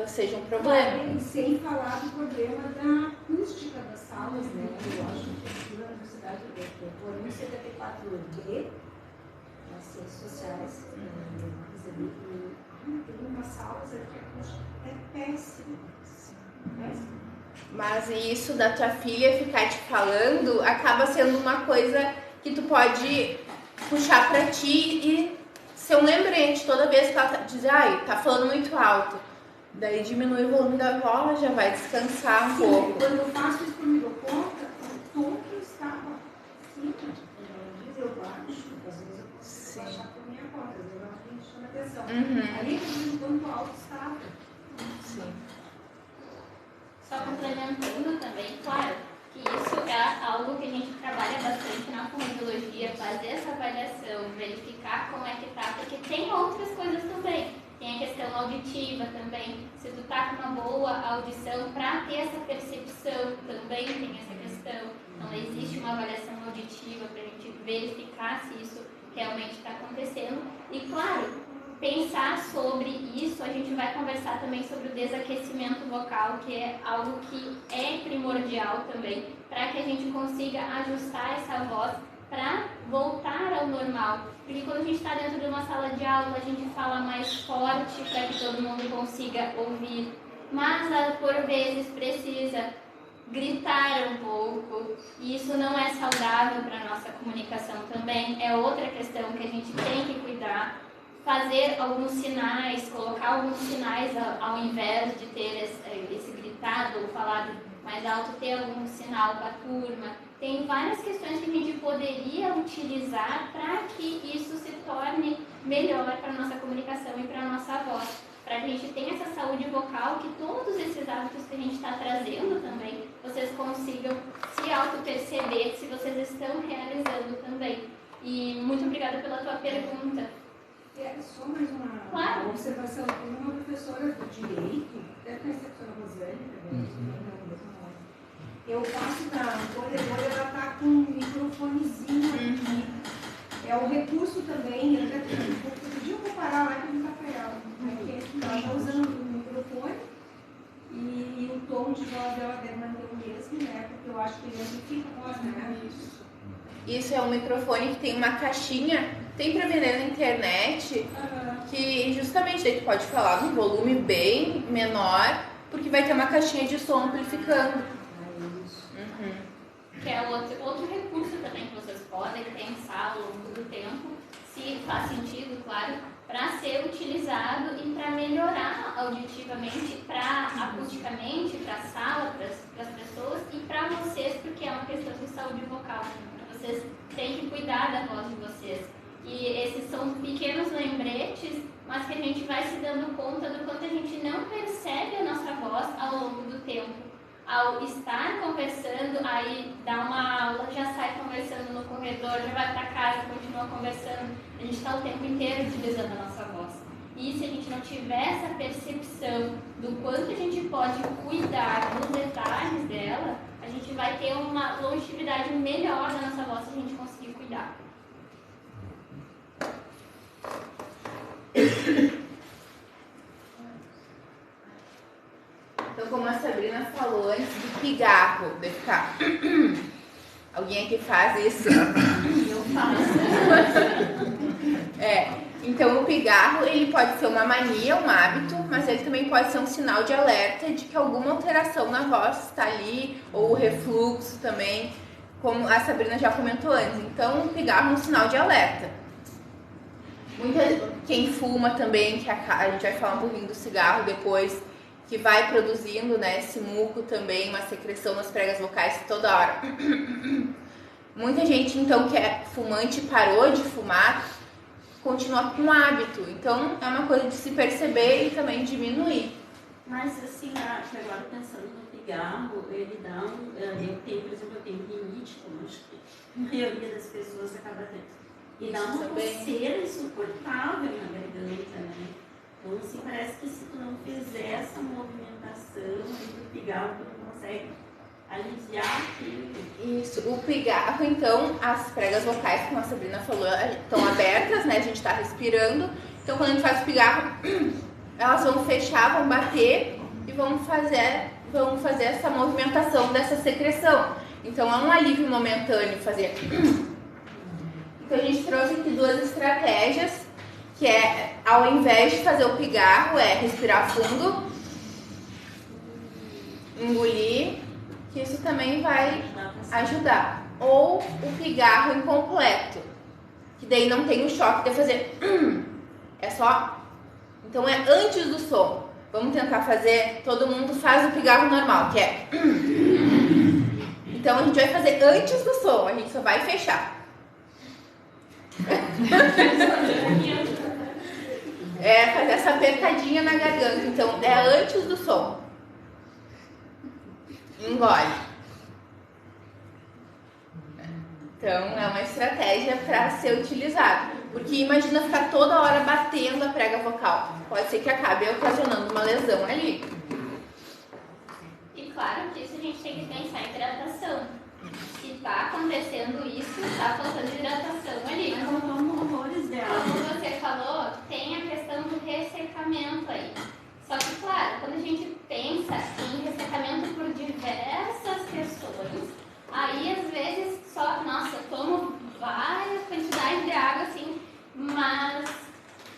seja um problema. E sem falar do problema da acústica das salas, né? Eu acho que aqui na Universidade do Porém 74D, nas ciências sociais, tem umas salas que a acústica é péssima. Mas isso da tua filha ficar te falando acaba sendo uma coisa que tu pode puxar pra ti e ser um lembrete toda vez que ela diz, tá falando muito alto. Daí diminui o volume da voz, já vai descansar um pouco. Quando eu faço isso por me dou conta, o tom que eu estava simples, eu baixo, às vezes eu posso baixar por minha conta, às vezes eu acho que a gente chama atenção. Ali eu vejo quanto alto estava. Sim. Só complementando também, claro, que isso é algo que a gente trabalha bastante na fonoaudiologia, fazer essa avaliação, verificar como é que tá, porque tem outras coisas também. Tem a questão auditiva também, se tu tá com uma boa audição, para ter essa percepção também tem essa questão. Então existe uma avaliação auditiva para a gente verificar se isso realmente está acontecendo. E claro, pensar sobre isso, a gente vai conversar também sobre o desaquecimento vocal, que é algo que é primordial também, para que a gente consiga ajustar essa voz para voltar ao normal. Porque quando a gente está dentro de uma sala de aula, a gente fala mais forte para que todo mundo consiga ouvir, mas por vezes precisa gritar um pouco, e isso não é saudável para a nossa comunicação também, é outra questão que a gente tem que cuidar. Fazer alguns sinais, colocar alguns sinais ao invés de ter esse gritado ou falado mais alto, ter algum sinal para a turma. Tem várias questões que a gente poderia utilizar para que isso se torne melhor para a nossa comunicação e para a nossa voz. Para que a gente tenha essa saúde vocal, que todos esses hábitos que a gente está trazendo também, vocês consigam se auto-perceber se vocês estão realizando também. E muito obrigada pela tua pergunta. Só mais uma observação. Tem uma professora do direito, deve conhecer a professora Rosane também, eu passo na corredora, ela está com um microfonezinho aqui. É um recurso também, outro dia eu vou parar lá que não está para ela. Ela está usando o microfone e o tom de voz dela deve manter o mesmo, né? Porque eu acho que ele amplifica a voz, né? Isso é um microfone que tem uma caixinha, tem pra vender na internet, que justamente daí tu pode falar num volume bem menor, porque vai ter uma caixinha de som amplificando. Que é outro recurso também que vocês podem pensar ao longo do tempo, se faz sentido, claro, para ser utilizado e para melhorar auditivamente, acusticamente, para a sala, para as pessoas e para vocês, porque é uma questão de saúde vocal. Vocês têm que cuidar da voz de vocês. E esses são pequenos lembretes, mas que a gente vai se dando conta do quanto a gente não percebe a nossa voz ao longo do tempo. Ao estar conversando, aí dá uma aula, já sai conversando no corredor, já vai para casa, continua conversando. A gente está o tempo inteiro utilizando a nossa voz. E se a gente não tiver essa percepção do quanto a gente pode cuidar dos detalhes dela, a gente vai ter uma longevidade melhor da nossa voz se a gente conseguir cuidar. Então, como a Sabrina falou antes do pigarro, deve ficar. Alguém aqui faz isso? Eu faço. Então o pigarro, ele pode ser uma mania, um hábito, mas ele também pode ser um sinal de alerta de que alguma alteração na voz está ali, ou o refluxo também, como a Sabrina já comentou antes. Então o pigarro é um sinal de alerta. Quem fuma também, que a gente vai falar um pouquinho do cigarro depois, que vai produzindo, né, esse muco também, uma secreção nas pregas vocais toda hora. Muita gente, então, que é fumante parou de fumar, continua com o hábito. Então, é uma coisa de se perceber e também diminuir. Mas, assim, agora pensando no pigarro, ele dá eu tenho, por exemplo, eu tenho rinite, como acho que a maioria das pessoas acaba tendo. E dá uma coceira insuportável na garganta, né? Então, assim, parece que se tu não fizer essa movimentação do pigarro, tu não consegue aliviar aquilo. Isso, o pigarro, então, as pregas vocais, como a Sabrina falou, estão abertas, né? A gente está respirando. Então, quando a gente faz o pigarro, elas vão fechar, vão bater e vão fazer essa movimentação dessa secreção. Então, é um alívio momentâneo fazer. Então, a gente trouxe aqui duas estratégias, que é, ao invés de fazer o pigarro, é respirar fundo, engolir, que isso também vai ajudar. Ou o pigarro incompleto, que daí não tem o choque de fazer é só. Então é antes do som. Vamos tentar fazer, todo mundo faz o pigarro normal, que é então a gente vai fazer antes do som, a gente só vai fechar. É fazer essa apertadinha na garganta. Então é antes do som. Engole. Então é uma estratégia para ser utilizada. Porque imagina ficar toda hora batendo a prega vocal. Pode ser que acabe ocasionando uma lesão ali. E claro que isso a gente tem que pensar em hidratação. Se está acontecendo isso, está faltando hidratação ali. Mas não tomam horrores dela. Como você falou, tem a questão do ressecamento aí. Só que, claro, quando a gente pensa em ressecamento por diversas questões, aí às vezes só, nossa, eu tomo várias quantidades de água assim, mas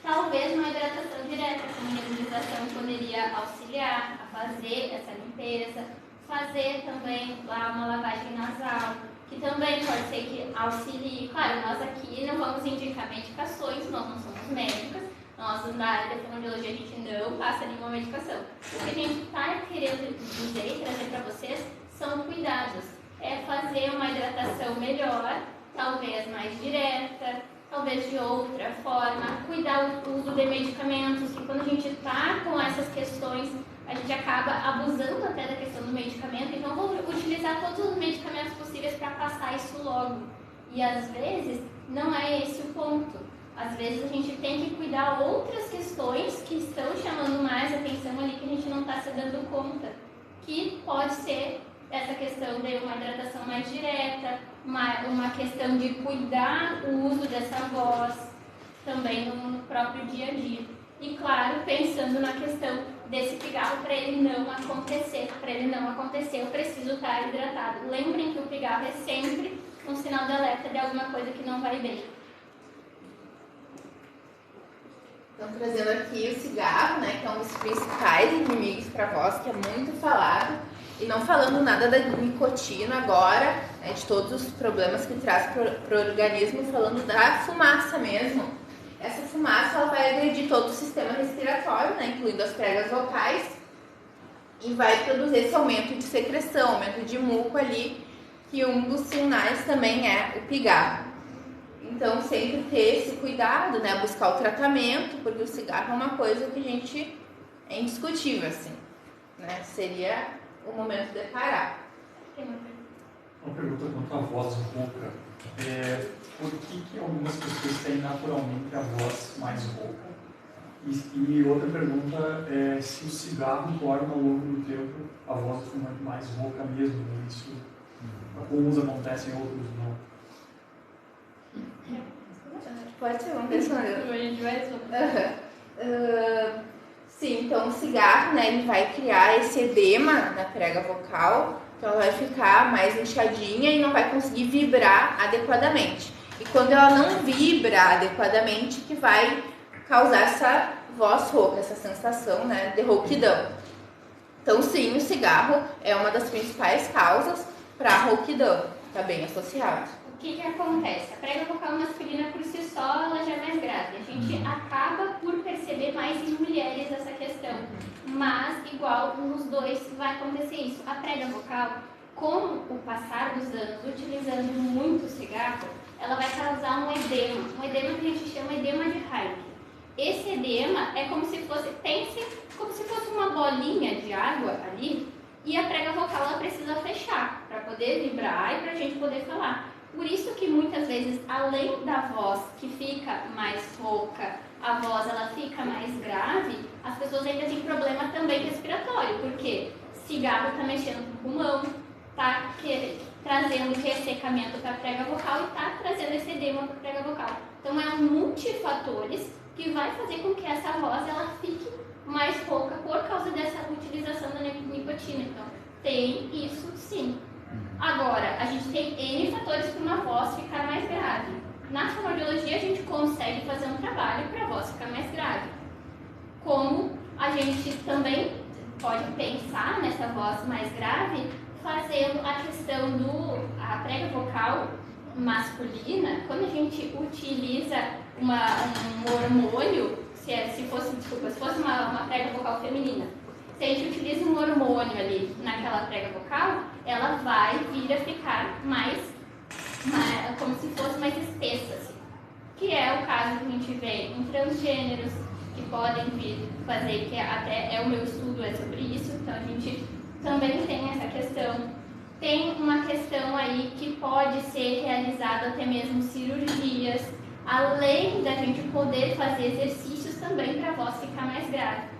talvez uma hidratação direta, como nebulização, poderia auxiliar a fazer essa limpeza, fazer também lá uma lavagem nasal, que também pode ser que auxilie. Claro, nós aqui não vamos indicar medicações, nós não somos médicas, nós na área da fonoaudiologia a gente não passa nenhuma medicação. O que a gente está querendo dizer e trazer para vocês são cuidados. É fazer uma hidratação melhor, talvez mais direta, talvez de outra forma, cuidar do uso de medicamentos, que quando a gente está com essas questões, a gente acaba abusando até da questão do medicamento, então vou utilizar todos os medicamentos possíveis para passar isso logo. E às vezes não é esse o ponto. Às vezes a gente tem que cuidar outras questões que estão chamando mais atenção ali, que a gente não está se dando conta, que pode ser essa questão de uma hidratação mais direta, uma questão de cuidar o uso dessa voz também no próprio dia a dia. E claro, pensando na questão desse pigarro para ele não acontecer. Para ele não acontecer, eu preciso estar hidratado. Lembrem que o pigarro é sempre um sinal de alerta de alguma coisa que não vai bem. Então, trazendo aqui o cigarro, né, que é um dos principais inimigos para a voz, que é muito falado, e não falando nada da nicotina agora, né, de todos os problemas que traz para o organismo, falando da fumaça mesmo. Essa fumaça ela vai agredir todo o sistema respiratório, né, incluindo as pregas vocais, e vai produzir esse aumento de secreção, aumento de muco ali, que um dos sinais também é o pigarro. Então, sempre ter esse cuidado, né, buscar o tratamento, porque o cigarro é uma coisa que a gente é indiscutível, assim, né, seria o momento de parar. Uma pergunta quanto à voz rouca. Por que algumas pessoas têm naturalmente a voz mais rouca? E outra pergunta é se o cigarro torna ao longo do tempo a voz do fumante mais rouca mesmo, né? Isso, alguns acontecem, outros não. Pode ser, vamos responder. Sim, então o cigarro, né, ele vai criar esse edema na prega vocal, então ela vai ficar mais inchadinha e não vai conseguir vibrar adequadamente. E quando ela não vibra adequadamente, que vai causar essa voz rouca, essa sensação, né, de rouquidão. Então sim, o cigarro é uma das principais causas para a rouquidão, está bem associado. O que acontece? A prega vocal masculina por si só ela já é mais grave. A gente acaba por perceber mais em mulheres essa questão. Mas, igual nos dois, vai acontecer isso. A prega vocal, com o passar dos anos, utilizando muito cigarro, ela vai causar um edema. Um edema que a gente chama edema de Hayek. Esse edema é como se fosse, pense como se fosse uma bolinha de água ali, e a prega vocal ela precisa fechar para poder vibrar e para a gente poder falar. Por isso que muitas vezes, além da voz que fica mais rouca, a voz ela fica mais grave, as pessoas ainda têm problema também respiratório, porque cigarro está mexendo com o pulmão, está trazendo ressecamento para a prega vocal e está trazendo esse edema para a prega vocal. Então é um multifatores que vai fazer com que essa voz ela fique mais rouca por causa dessa utilização da nicotina. Então tem isso sim. Agora, a gente tem N fatores para uma voz ficar mais grave. Na fonoaudiologia, a gente consegue fazer um trabalho para a voz ficar mais grave. Como a gente também pode pensar nessa voz mais grave, fazendo a questão a prega vocal masculina, quando a gente utiliza um hormônio, se fosse uma prega vocal feminina, se a gente utiliza um hormônio ali naquela prega vocal, ela vai vir a ficar mais como se fosse mais espessa, assim. Que é o caso que a gente vê em transgêneros, que podem vir fazer, que até o meu estudo é sobre isso, então a gente também tem essa questão. Tem uma questão aí que pode ser realizada até mesmo cirurgias, além da gente poder fazer exercícios também para a voz ficar mais grave.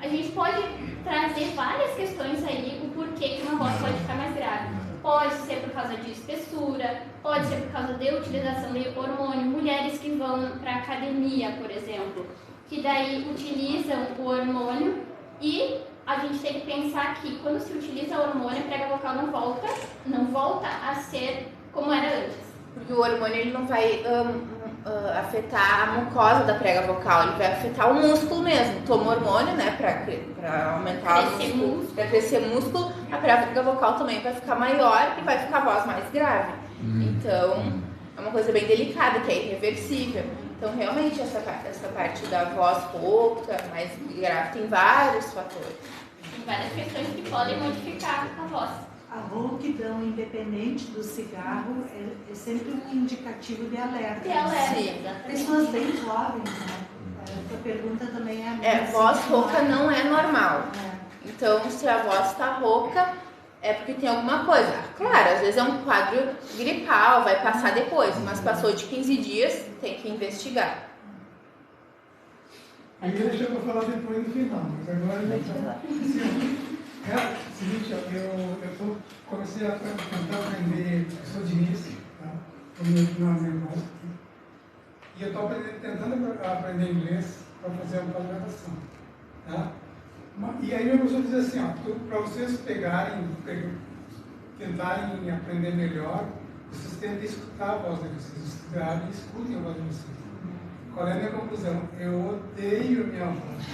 A gente pode trazer várias questões aí, o porquê que uma voz pode ficar mais grave. Pode ser por causa de espessura, pode ser por causa de utilização de hormônio. Mulheres que vão para academia, por exemplo, que daí utilizam o hormônio e a gente tem que pensar que quando se utiliza o hormônio, a prega vocal não volta a ser como era antes. Porque o hormônio ele não vai afetar a mucosa da prega vocal, ele vai afetar o músculo mesmo. Toma hormônio, né, para aumentar o músculo, para crescer músculo, a prega vocal também vai ficar maior e vai ficar a voz mais grave. Então, é uma coisa bem delicada, que é irreversível. Então, realmente, essa parte da voz rouca, mais grave, tem vários fatores. Tem várias questões que podem modificar a voz. A rouquidão, independente do cigarro, é sempre um indicativo de alerta. De alerta, Sim. exatamente. Pessoas bem jovens, né? A pergunta também é a mesma. Voz rouca não é normal. É. Então, se a voz está rouca, é porque tem alguma coisa. Claro, às vezes é um quadro gripal, vai passar depois, mas passou de 15 dias, tem que investigar. A minha deixou para falar depois no final, mas agora eu já cara, seguinte, eu comecei a tentar aprender, eu sou dinista, tá? Meu irmão, e eu estou tentando aprender inglês para fazer uma pós-graduação, tá? E aí eu costumo dizer assim, para vocês tentarem aprender melhor, vocês têm que escutar a voz de vocês, estudarem e escutem a voz de vocês. Qual é a minha conclusão? Eu odeio minha voz.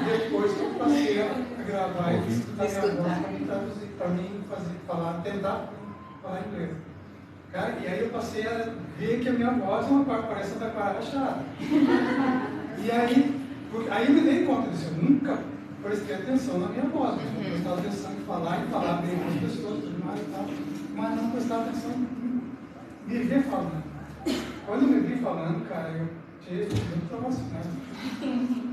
Depois que eu passei a gravar e escutar minha voz para mim traduzir, para mim tentar falar inglês. Cara, e aí eu passei a ver que a minha voz parece da Clara Chata. E aí eu me dei conta disso. Eu nunca prestei atenção na minha voz. Eu prestava atenção em falar bem com as pessoas, tudo mais e tal. Mas não prestava atenção em me ver falando. Quando eu me vi falando, cara, eu tinha muito emocionado. E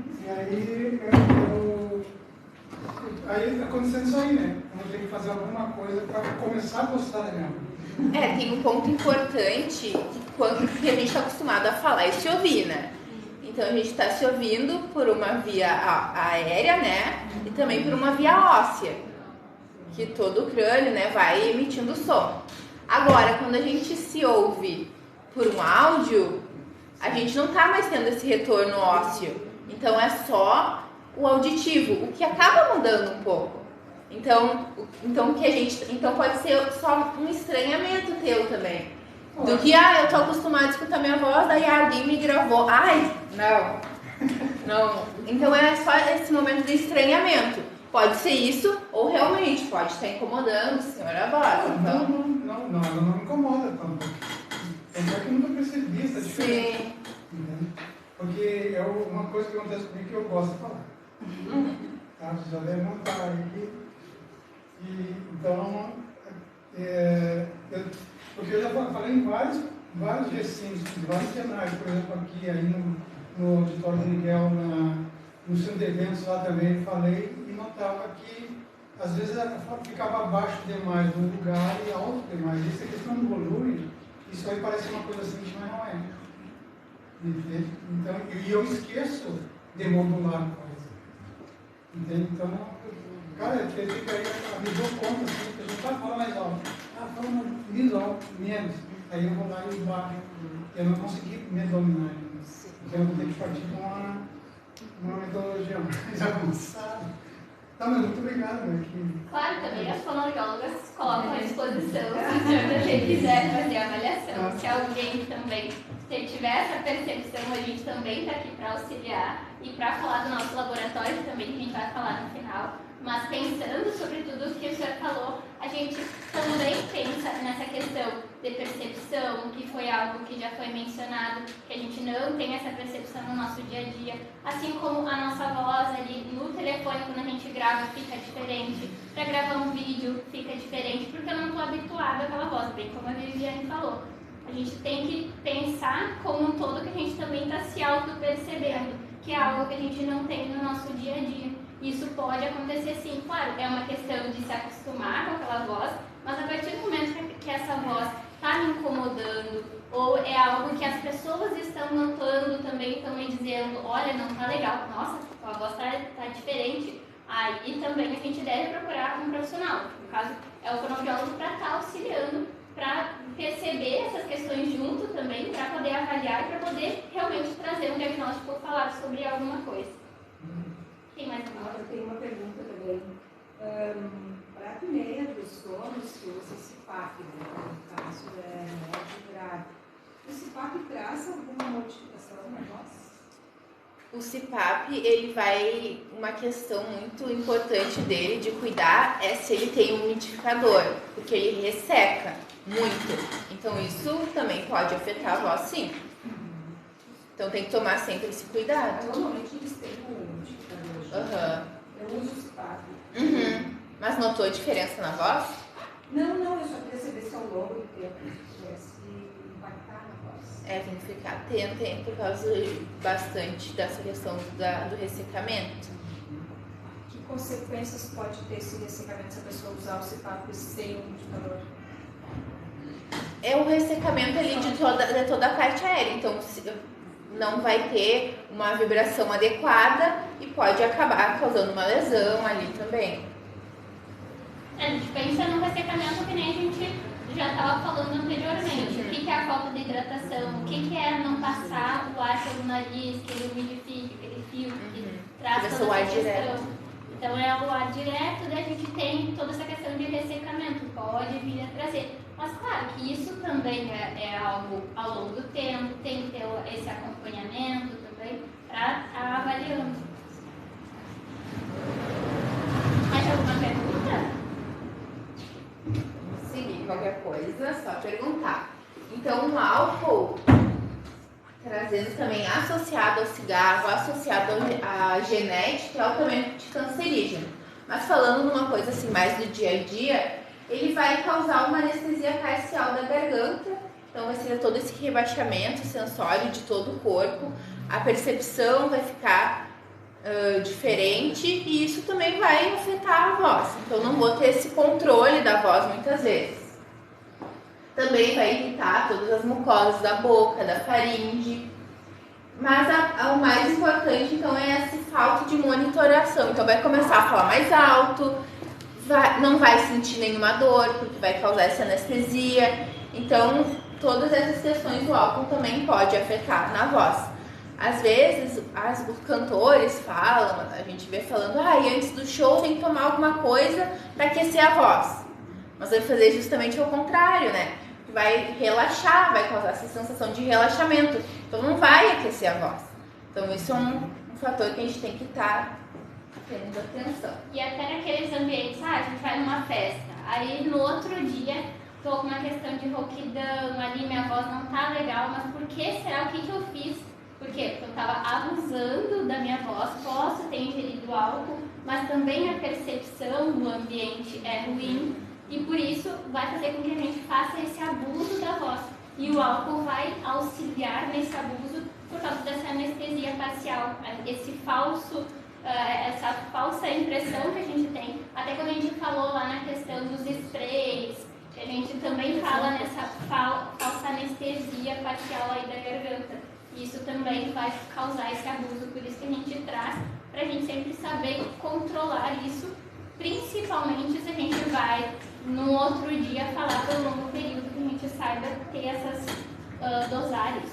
aí aconteceu isso aí, né? Eu tenho que fazer alguma coisa para começar a gostar da minha voz. Tem um ponto importante que a gente está acostumado a falar e se ouvir, né? Então a gente está se ouvindo por uma via aérea, né? E também por uma via óssea, que todo o crânio, né, vai emitindo som. Agora, quando a gente se ouve por um áudio, a gente não está mais tendo esse retorno ósseo. Então é só o auditivo, o que acaba mudando um pouco. Então pode ser só um estranhamento teu também. Do que, eu tô acostumado a escutar minha voz, daí alguém me gravou. Não. Então é só esse momento de estranhamento. Pode ser isso, ou realmente pode estar incomodando o senhor a voz. Então... Não, ela não me incomoda tanto. É que eu nunca percebi essa diferença. Sim. Porque é uma coisa que acontece comigo que eu gosto de falar. Tá? Você já deve notar aí. Então, porque eu já falei em vários recintos, vários cenários, por exemplo, aqui aí no auditório do Miguel, no centro de eventos lá também, falei e notava que às vezes ficava abaixo demais do lugar e alto demais. Isso é questão do volume, isso aí parece uma coisa simples, mas não é. Entende? Então, eu esqueço de modular a coisa. Entende? Então, cara, eu fico aí, me dou conta, assim, que a gente fala mais alto. Fala mais alto, menos. Aí eu vou lá e baixo. Eu não consegui me dominar ainda. Então eu vou ter que partir com uma metodologia mais avançada. Tá, mas muito obrigado, né? Claro, também as fonoaudiólogas colocam à disposição, se o senhor também quiser fazer a avaliação. Se alguém também tiver essa percepção, a gente também está aqui para auxiliar e para falar do nosso laboratório, que também a gente vai falar no final. Mas pensando sobre tudo o que o senhor falou, a gente também pensa nessa questão de percepção, que foi algo que já foi mencionado, que a gente não tem essa percepção no nosso dia a dia. Assim como a nossa voz ali no telefone, quando a gente grava, fica diferente. Para gravar um vídeo, fica diferente, porque eu não estou habituada àquela voz, bem como a Viviane falou. A gente tem que pensar como um todo que a gente também está se auto-percebendo, que é algo que a gente não tem no nosso dia a dia. Isso pode acontecer sim, claro, é uma questão de se acostumar com aquela voz, mas a partir do momento que essa voz está me incomodando, ou é algo que as pessoas estão notando também, estão me dizendo, olha, não está legal, nossa, a voz está diferente, aí também a gente deve procurar um profissional. No caso, é o fonoaudiólogo para estar auxiliando, para perceber essas questões junto também, para poder avaliar e para poder realmente trazer um diagnóstico ou falar sobre alguma coisa. Tem mais uma? Eu tenho uma pergunta também. Para a apneia dos sonos, que usa CPAP, né? No caso é médio grave. O CPAP traz alguma modificação na voz? O CPAP, ele vai, uma questão muito importante dele de cuidar é se ele tem um umidificador, porque ele resseca muito. Então isso também pode afetar a voz, sim. Então tem que tomar sempre esse cuidado. Normalmente eles têm um umidificador. Eu uso o CPAP. Mas notou a diferença na voz? Não, eu só queria saber se ao longo do tempo pudesse impactar na voz. Tem que ficar atento por causa bastante dessa questão do ressecamento. Que consequências pode ter esse ressecamento se a pessoa usar o CPAP sem o umidificador? É o ressecamento ali de toda a parte aérea, então não vai ter uma vibração adequada e pode acabar causando uma lesão ali também. A gente pensa no ressecamento que nem a gente já estava falando anteriormente. O que é a falta de hidratação? O que é não passar o ar pelo nariz, que ele umidifique, que ele filtro, que traz Deve ser toda o ar essa questão. direto. Então é o ar direto, daí a gente tem toda essa questão de ressecamento, pode vir a trazer. Mas claro que isso também é algo ao longo do tempo, tem que ter esse acompanhamento também para estar avaliando. Mais alguma pergunta? Seguir qualquer coisa, só perguntar. Então, o álcool, trazendo também associado ao cigarro, associado à genética, é altamente cancerígeno. Mas falando numa coisa assim mais do dia a dia, ele vai causar uma anestesia parcial da garganta, então vai ser todo esse rebaixamento sensório de todo o corpo, a percepção vai ficar diferente e isso também vai afetar a voz. Então não vou ter esse controle da voz muitas vezes. Também vai irritar todas as mucosas da boca, da faringe. Mas o mais importante então é essa falta de monitoração. Então vai começar a falar mais alto, não vai sentir nenhuma dor, porque vai causar essa anestesia. Então todas essas questões o álcool também pode afetar na voz. Às vezes, os cantores falam, a gente vê falando, antes do show tem que tomar alguma coisa para aquecer a voz. Mas vai fazer justamente o contrário, né? Vai relaxar, vai causar essa sensação de relaxamento. Então não vai aquecer a voz. Então isso é um fator que a gente tem que estar tendo atenção. E até naqueles ambientes, a gente vai numa festa, aí no outro dia tô com uma questão de rouquidão, ali minha voz não tá legal, mas por que será? O que eu fiz? Por quê? Porque eu estava abusando da minha voz, posso ter ingerido álcool, mas também a percepção do ambiente é ruim e por isso vai fazer com que a gente faça esse abuso da voz. E o álcool vai auxiliar nesse abuso por causa dessa anestesia parcial, essa falsa impressão que a gente tem. Até quando a gente falou lá na questão dos sprays, que a gente também fala nessa falsa anestesia parcial aí da garganta. Isso também vai causar esse abuso, por isso que a gente traz para a gente sempre saber controlar isso, principalmente se a gente vai no outro dia falar pelo longo período, que a gente saiba ter essas dosagens.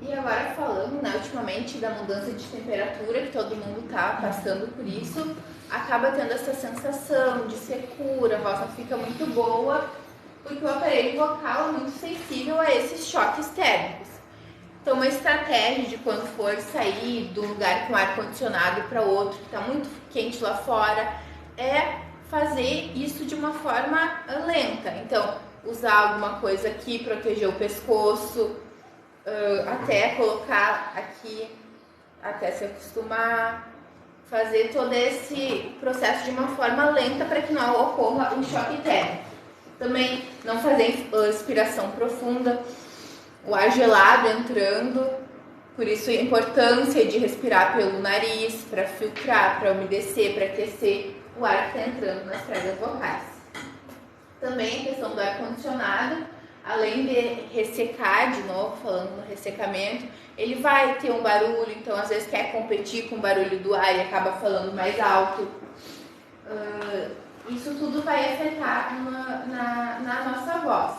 E agora falando, ultimamente da mudança de temperatura, que todo mundo está passando por isso, acaba tendo essa sensação de secura, a voz não fica muito boa, porque o aparelho vocal é muito sensível a esses choques térmicos. Então, uma estratégia de quando for sair do lugar com ar-condicionado para outro, que está muito quente lá fora, é fazer isso de uma forma lenta. Então, usar alguma coisa aqui, proteger o pescoço, até colocar aqui, até se acostumar, fazer todo esse processo de uma forma lenta para que não ocorra um choque térmico. Também não fazer inspiração profunda, o ar gelado entrando, por isso a importância de respirar pelo nariz, para filtrar, para umedecer, para aquecer o ar que está entrando nas pregas vocais. Também a questão do ar-condicionado, além de ressecar, de novo, falando no ressecamento, ele vai ter um barulho, então às vezes quer competir com o barulho do ar e acaba falando mais alto. Isso tudo vai afetar na nossa voz.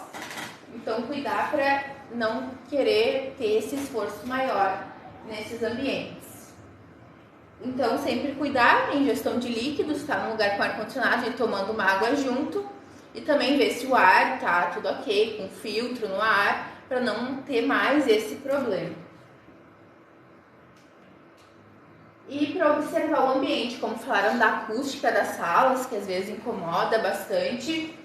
Então, cuidar para não querer ter esse esforço maior nesses ambientes. Então, sempre cuidar em ingestão de líquidos, estar num lugar com ar-condicionado e tomando uma água junto. E também ver se o ar está tudo ok, com filtro no ar, para não ter mais esse problema. E para observar o ambiente, como falaram da acústica das salas, que às vezes incomoda bastante.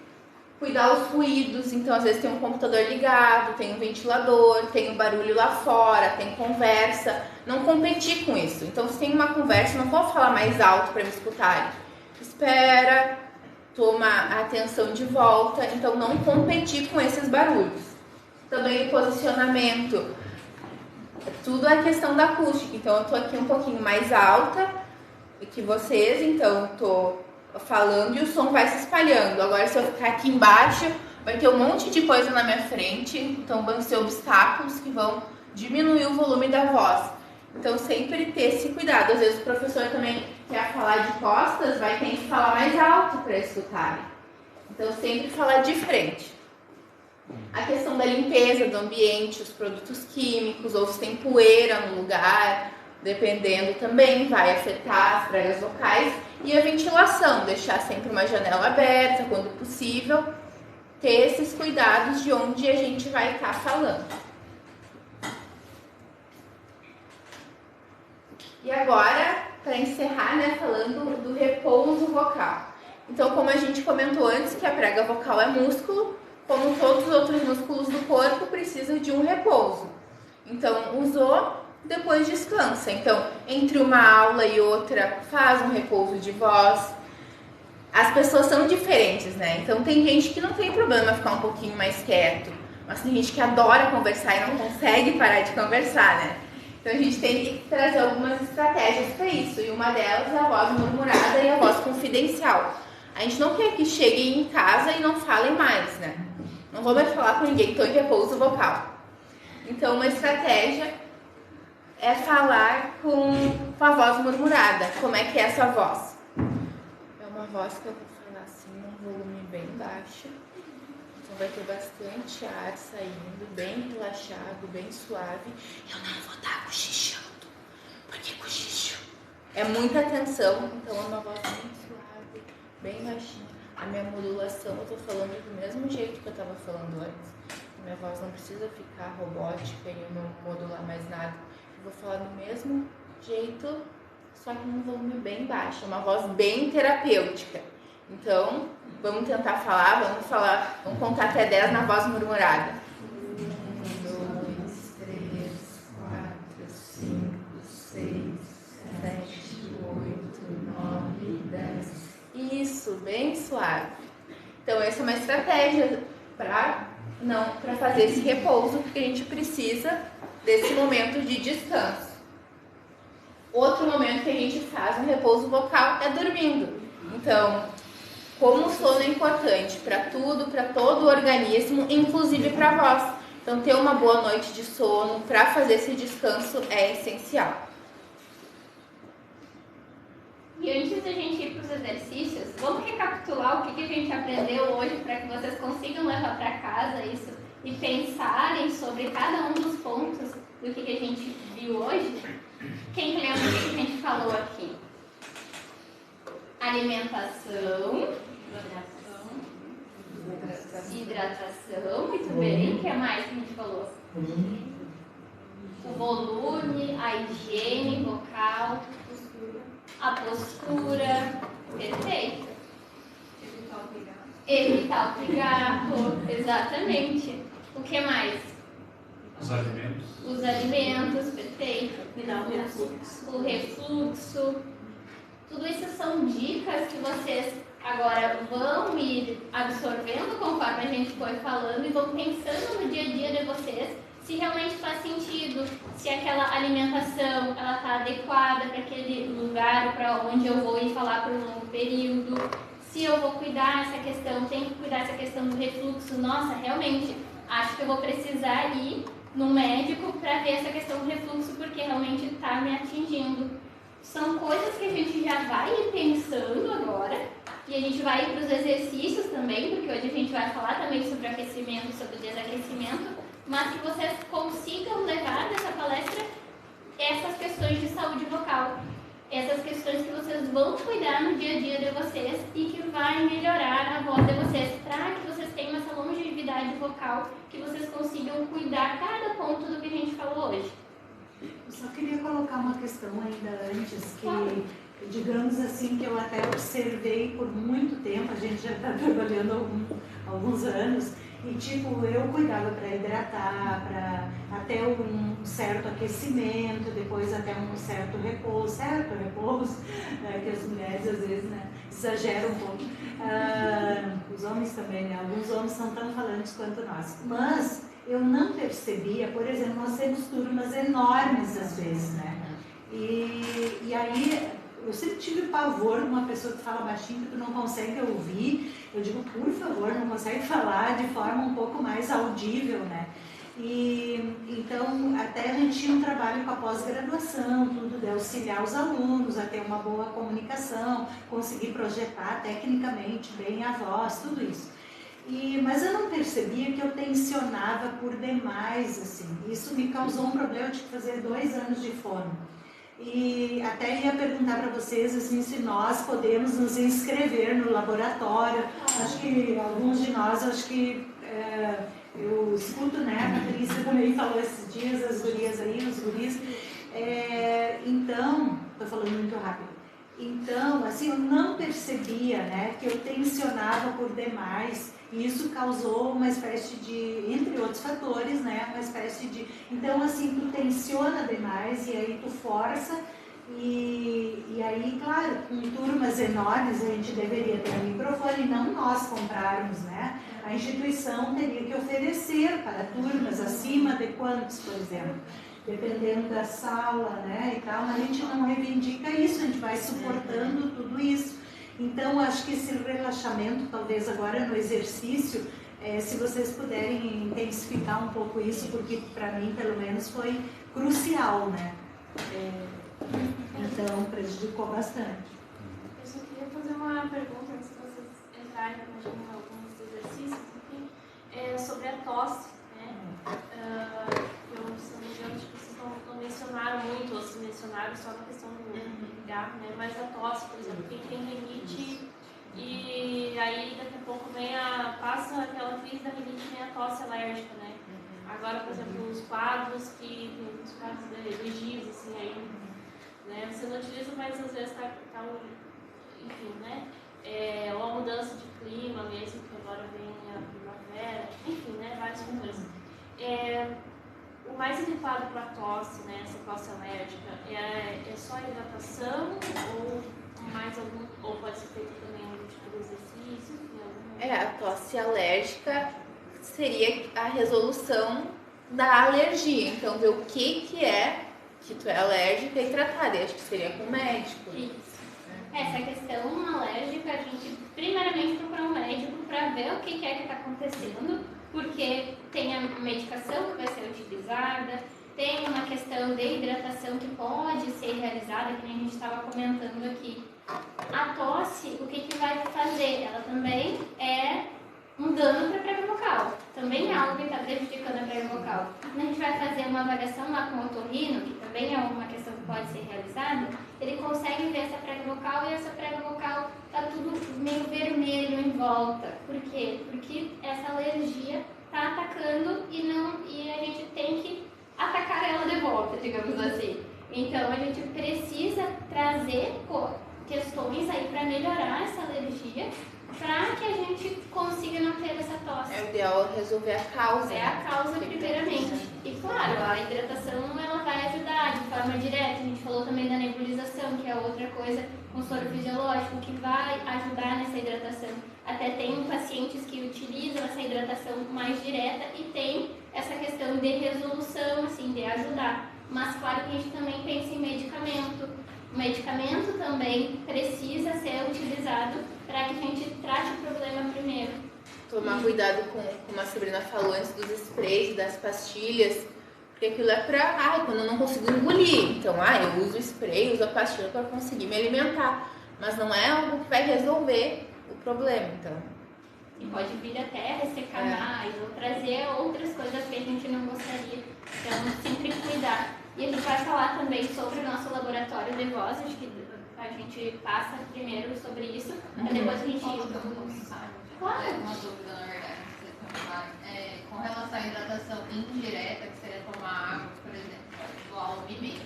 Cuidar os ruídos, então às vezes tem um computador ligado, tem um ventilador, tem um barulho lá fora, tem conversa. Não competir com isso. Então se tem uma conversa, não vou falar mais alto para me escutarem. Espera, toma a atenção de volta, então não competir com esses barulhos. Também o posicionamento. Tudo é questão da acústica, então eu tô aqui um pouquinho mais alta que vocês, então eu tô falando e o som vai se espalhando. Agora se eu ficar aqui embaixo, vai ter um monte de coisa na minha frente, então vão ser obstáculos que vão diminuir o volume da voz. Então sempre ter esse cuidado. Às vezes o professor também quer falar de costas, vai ter que falar mais alto para escutarem. Então sempre falar de frente. A questão da limpeza do ambiente, os produtos químicos, ou se tem poeira no lugar, dependendo também, vai afetar as pregas vocais. E a ventilação, deixar sempre uma janela aberta quando possível, ter esses cuidados de onde a gente vai estar falando. E agora, para encerrar, né, falando do repouso vocal. Então, como a gente comentou antes, que a prega vocal é músculo, como todos os outros músculos do corpo, precisa de um repouso. Então, usou, depois descansa. Então, entre uma aula e outra, faz um repouso de voz. As pessoas são diferentes, né? Então, tem gente que não tem problema ficar um pouquinho mais quieto, mas tem gente que adora conversar e não consegue parar de conversar, né? Então, a gente tem que trazer algumas estratégias para isso. E uma delas é a voz murmurada e a voz confidencial. A gente não quer que cheguem em casa e não falem mais, né? Não vou mais falar com ninguém, estou em repouso vocal. Então, uma estratégia é falar com a voz murmurada. Como é que é essa voz? É uma voz que eu vou falar assim, num volume bem baixo. Então, vai ter bastante ar saindo, bem relaxado, bem suave. Eu não vou estar cochichando, porque cochicho é muita tensão. Então, é uma voz bem suave, bem baixinha. A minha modulação, eu tô falando do mesmo jeito que eu tava falando antes. A minha voz não precisa ficar robótica e eu não modular mais nada. Eu vou falar do mesmo jeito, só que num volume bem baixo. Uma voz bem terapêutica. Então, vamos tentar falar, vamos contar até 10 na voz murmurada. 1, 2, 3, 4, 5, 6, 7, 8, 9, 10. Isso, bem suave. Então, essa é uma estratégia para fazer esse repouso, porque a gente precisa desse momento de descanso. Outro momento que a gente faz um repouso vocal é dormindo. Então, como o sono é importante para tudo, para todo o organismo, inclusive para a voz. Então, ter uma boa noite de sono para fazer esse descanso é essencial. E antes da gente ir para os exercícios, vamos recapitular o que a gente aprendeu hoje para que vocês consigam levar para casa isso e pensarem sobre cada um dos pontos do que a gente viu hoje. Quem lembra o que a gente falou aqui? Alimentação, hidratação, muito bem. O que mais que a gente falou? O volume, a higiene vocal, a postura, perfeito. Evitar o cigarro, exatamente. O que mais? Os alimentos. Os alimentos, perfeito. O refluxo. Tudo isso são dicas que vocês agora vão ir absorvendo conforme a gente for falando e vão pensando no dia a dia de vocês se realmente faz sentido, se aquela alimentação ela está adequada para aquele lugar, para onde eu vou ir falar por um longo período, se eu vou cuidar essa questão, tenho que cuidar essa questão do refluxo. Nossa, realmente, acho que eu vou precisar ir no médico para ver essa questão do refluxo, porque realmente está me atingindo. São coisas que a gente já vai ir pensando agora, e a gente vai ir para os exercícios também, porque hoje a gente vai falar também sobre aquecimento, sobre desaquecimento, mas que vocês consigam levar dessa palestra essas questões de saúde vocal, essas questões que vocês vão cuidar no dia a dia de vocês e que vai melhorar a voz de vocês, para que vocês tenham essa longevidade vocal, que vocês consigam cuidar cada ponto do que a gente falou hoje. Eu só queria colocar uma questão ainda antes, que digamos assim, que eu até observei por muito tempo, a gente já está trabalhando há alguns anos, e tipo, eu cuidava para hidratar, para até um certo aquecimento, depois até um certo repouso, né, que as mulheres às vezes, né, exageram um pouco. Os homens também, né, alguns homens são tão falantes quanto nós. Mas eu não percebia, por exemplo, nós temos turmas enormes às vezes, né? E aí eu sempre tive pavor de uma pessoa que fala baixinho, que tu não consegue ouvir. Eu digo, por favor, não consegue falar de forma um pouco mais audível, né? E então até a gente tinha um trabalho com a pós-graduação, tudo de auxiliar os alunos a ter uma boa comunicação, conseguir projetar tecnicamente bem a voz, tudo isso. Mas eu não percebia que eu tensionava por demais, assim. Isso me causou um problema, eu tive que fazer 2 anos de fono. E até ia perguntar para vocês assim, se nós podemos nos inscrever no laboratório. Acho que alguns de nós, acho que eu escuto, né? A Patrícia também falou esses dias, as gurias aí, os guris. Então, estou falando muito rápido. Então, assim, eu não percebia, né, que eu tensionava por demais, e isso causou uma espécie de, entre outros fatores, né, uma espécie de... Então, assim, tu tensiona demais e aí tu força, e aí, claro, com turmas enormes a gente deveria ter um microfone, não nós comprarmos, né? A instituição teria que oferecer para turmas acima de quantos, por exemplo? Dependendo da sala, né, e tal, a gente não reivindica isso, a gente vai suportando tudo isso. Então, acho que esse relaxamento, talvez agora no exercício, se vocês puderem intensificar um pouco isso, porque para mim, pelo menos, foi crucial, né? Então, prejudicou bastante. Eu só queria fazer uma pergunta antes de vocês entrarem em alguns exercícios, enfim, sobre a tosse, né? Se não me engano, vocês não mencionaram muito, ou se mencionaram só na questão do garro, né? Mas a tosse, por exemplo, quem tem rinite e aí daqui a pouco passa aquela crise da rinite e vem a tosse alérgica, né? Agora, por exemplo, os quadros de giz, assim, aí, né? Você não utiliza, mas às vezes enfim, né? Ou a mudança de clima mesmo, que agora vem a primavera, enfim, né? Vários fatores. O mais adequado para a tosse, né, essa tosse alérgica, é só a hidratação ou pode ser feito também algum tipo de exercício? A tosse alérgica seria a resolução da alergia. Então, ver o que é que tu é alérgica e tratar. Eu acho que seria com o médico. Isso. Essa questão alérgica, a gente primeiramente procura um médico para ver o que é que está acontecendo, porque tem a medicação que vai ser utilizada, tem uma questão de hidratação que pode ser realizada, que nem a gente estava comentando aqui. A tosse, o que vai fazer? Ela também é um dano para a prega vocal. Também é algo que está prejudicando a prega vocal. Quando a gente vai fazer uma avaliação lá com o otorrino, que também é uma questão que pode ser realizada, ele consegue ver essa prega vocal e essa prega vocal está tudo meio vermelho em volta. Por quê? Porque essa alergia está atacando e a gente tem que atacar ela de volta, digamos assim. Então a gente precisa trazer questões aí para melhorar essa alergia, para que a gente consiga não ter essa tosse. É o ideal resolver a causa. É a causa primeiramente. E claro, a hidratação ela vai ajudar de forma direta. A gente falou também da nebulização, que é outra coisa com soro fisiológico que vai ajudar nessa hidratação. Até tem pacientes que utilizam essa hidratação mais direta e tem essa questão de resolução, assim, de ajudar. Mas claro que a gente também pensa em medicamento. O medicamento também precisa ser utilizado para que a gente trate o problema primeiro. Tomar cuidado com, como a Sabrina falou antes, dos sprays, das pastilhas, porque aquilo é para, quando eu não consigo engolir. Então, eu uso o spray, uso a pastilha para conseguir me alimentar. Mas não é algo que vai resolver o problema, então. E pode vir até ressecar mais, ou trazer outras coisas que a gente não gostaria. Então, sempre cuidar. E a gente vai falar também sobre o nosso laboratório de voz, acho que a gente passa primeiro sobre isso, para depois a gente... Claro. Uma dúvida, na verdade, que vocês comentaram. Com relação à hidratação indireta, que seria tomar água, por exemplo, do aula e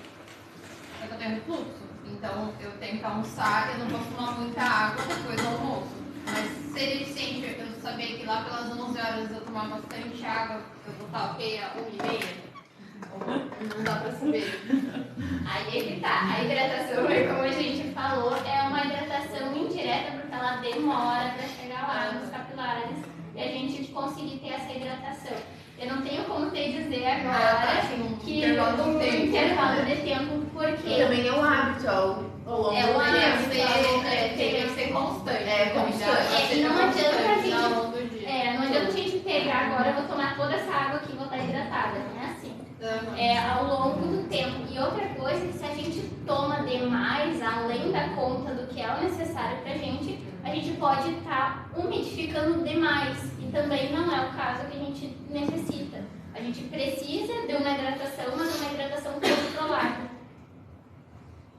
só que eu tenho refluxo, então eu tenho que almoçar e eu não posso tomar muita água depois do almoço. Mas seria eficiente eu saber que lá pelas 11 horas eu tomar bastante água, eu vou estar ok a 1h30? Não dá pra saber. Aí é que tá. A hidratação, como a gente falou, é uma hidratação indireta, porque ela demora para chegar lá nos capilares e a gente conseguir ter essa hidratação. Eu não tenho como te dizer agora que intervalo de tempo, porque... Também é um hábito ao longo do tempo. Teria que ser constante. E não adianta a gente... não adianta a gente pegar agora, eu vou tomar toda essa água aqui e vou estar hidratada. Não é assim. Ao longo do tempo. E outra coisa, que se a gente toma demais, além da conta do que é o necessário pra gente, a gente pode estar umidificando demais. E também não é o caso que a gente necessita. A gente precisa de uma hidratação, mas uma hidratação controlada.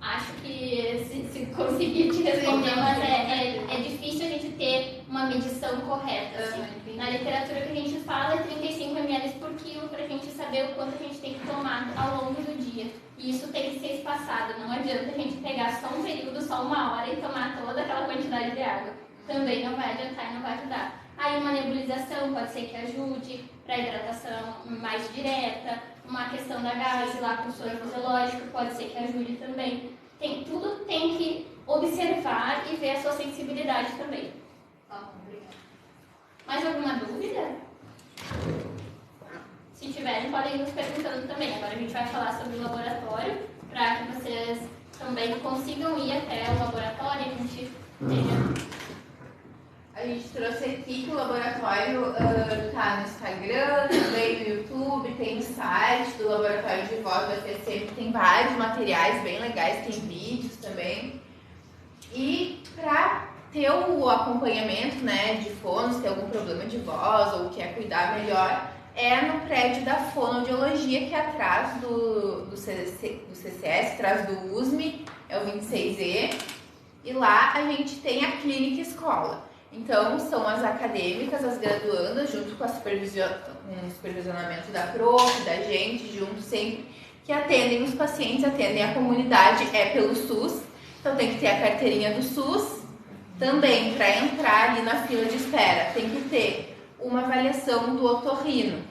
Acho que se conseguir te responder, mas é difícil a gente ter uma medição correta. Assim. Na literatura que a gente fala é 35 ml por quilo para a gente saber o quanto a gente tem que tomar ao longo do dia. E isso tem que ser espaçado. Não adianta a gente pegar só um período, só uma hora e tomar toda aquela quantidade de água. Também não vai adiantar e não vai ajudar. Aí uma nebulização pode ser que ajude para hidratação mais direta, uma questão da gase lá com soro fisiológico pode ser que ajude também. Tudo tem que observar e ver a sua sensibilidade também. Obrigada. Mais alguma dúvida? Se tiverem, podem ir nos perguntando também. Agora a gente vai falar sobre o laboratório, para que vocês também consigam ir até o laboratório e a gente tenha... A gente trouxe aqui que o laboratório está no Instagram, também no YouTube, tem o site do Laboratório de Voz do FSM, tem vários materiais bem legais, tem vídeos também. E para ter o acompanhamento, né, de fono, se tem algum problema de voz ou quer cuidar melhor, é no prédio da fonoaudiologia, que é atrás do CCS, atrás do USM, é o 26E. E lá a gente tem a clínica escola. Então, são as acadêmicas, as graduandas, junto com o supervisionamento da prof, da gente, junto sempre, que atendem os pacientes, atendem a comunidade, é pelo SUS. Então, tem que ter a carteirinha do SUS. Também, para entrar ali na fila de espera, tem que ter uma avaliação do otorrino.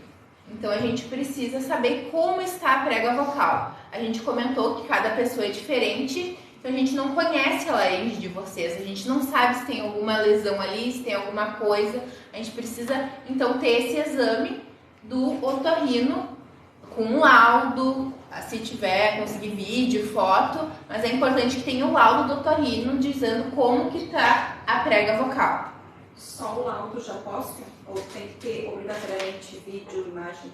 Então, a gente precisa saber como está a prega vocal. A gente comentou que cada pessoa é diferente. Então, a gente não conhece a laringe de vocês, a gente não sabe se tem alguma lesão ali, se tem alguma coisa. A gente precisa, então, ter esse exame do otorrino com um laudo, se tiver, conseguir vídeo, foto, mas é importante que tenha o laudo do otorrino dizendo como que está a prega vocal. Só o laudo já posso? Ou tem que ter obrigatoriamente vídeo, imagem?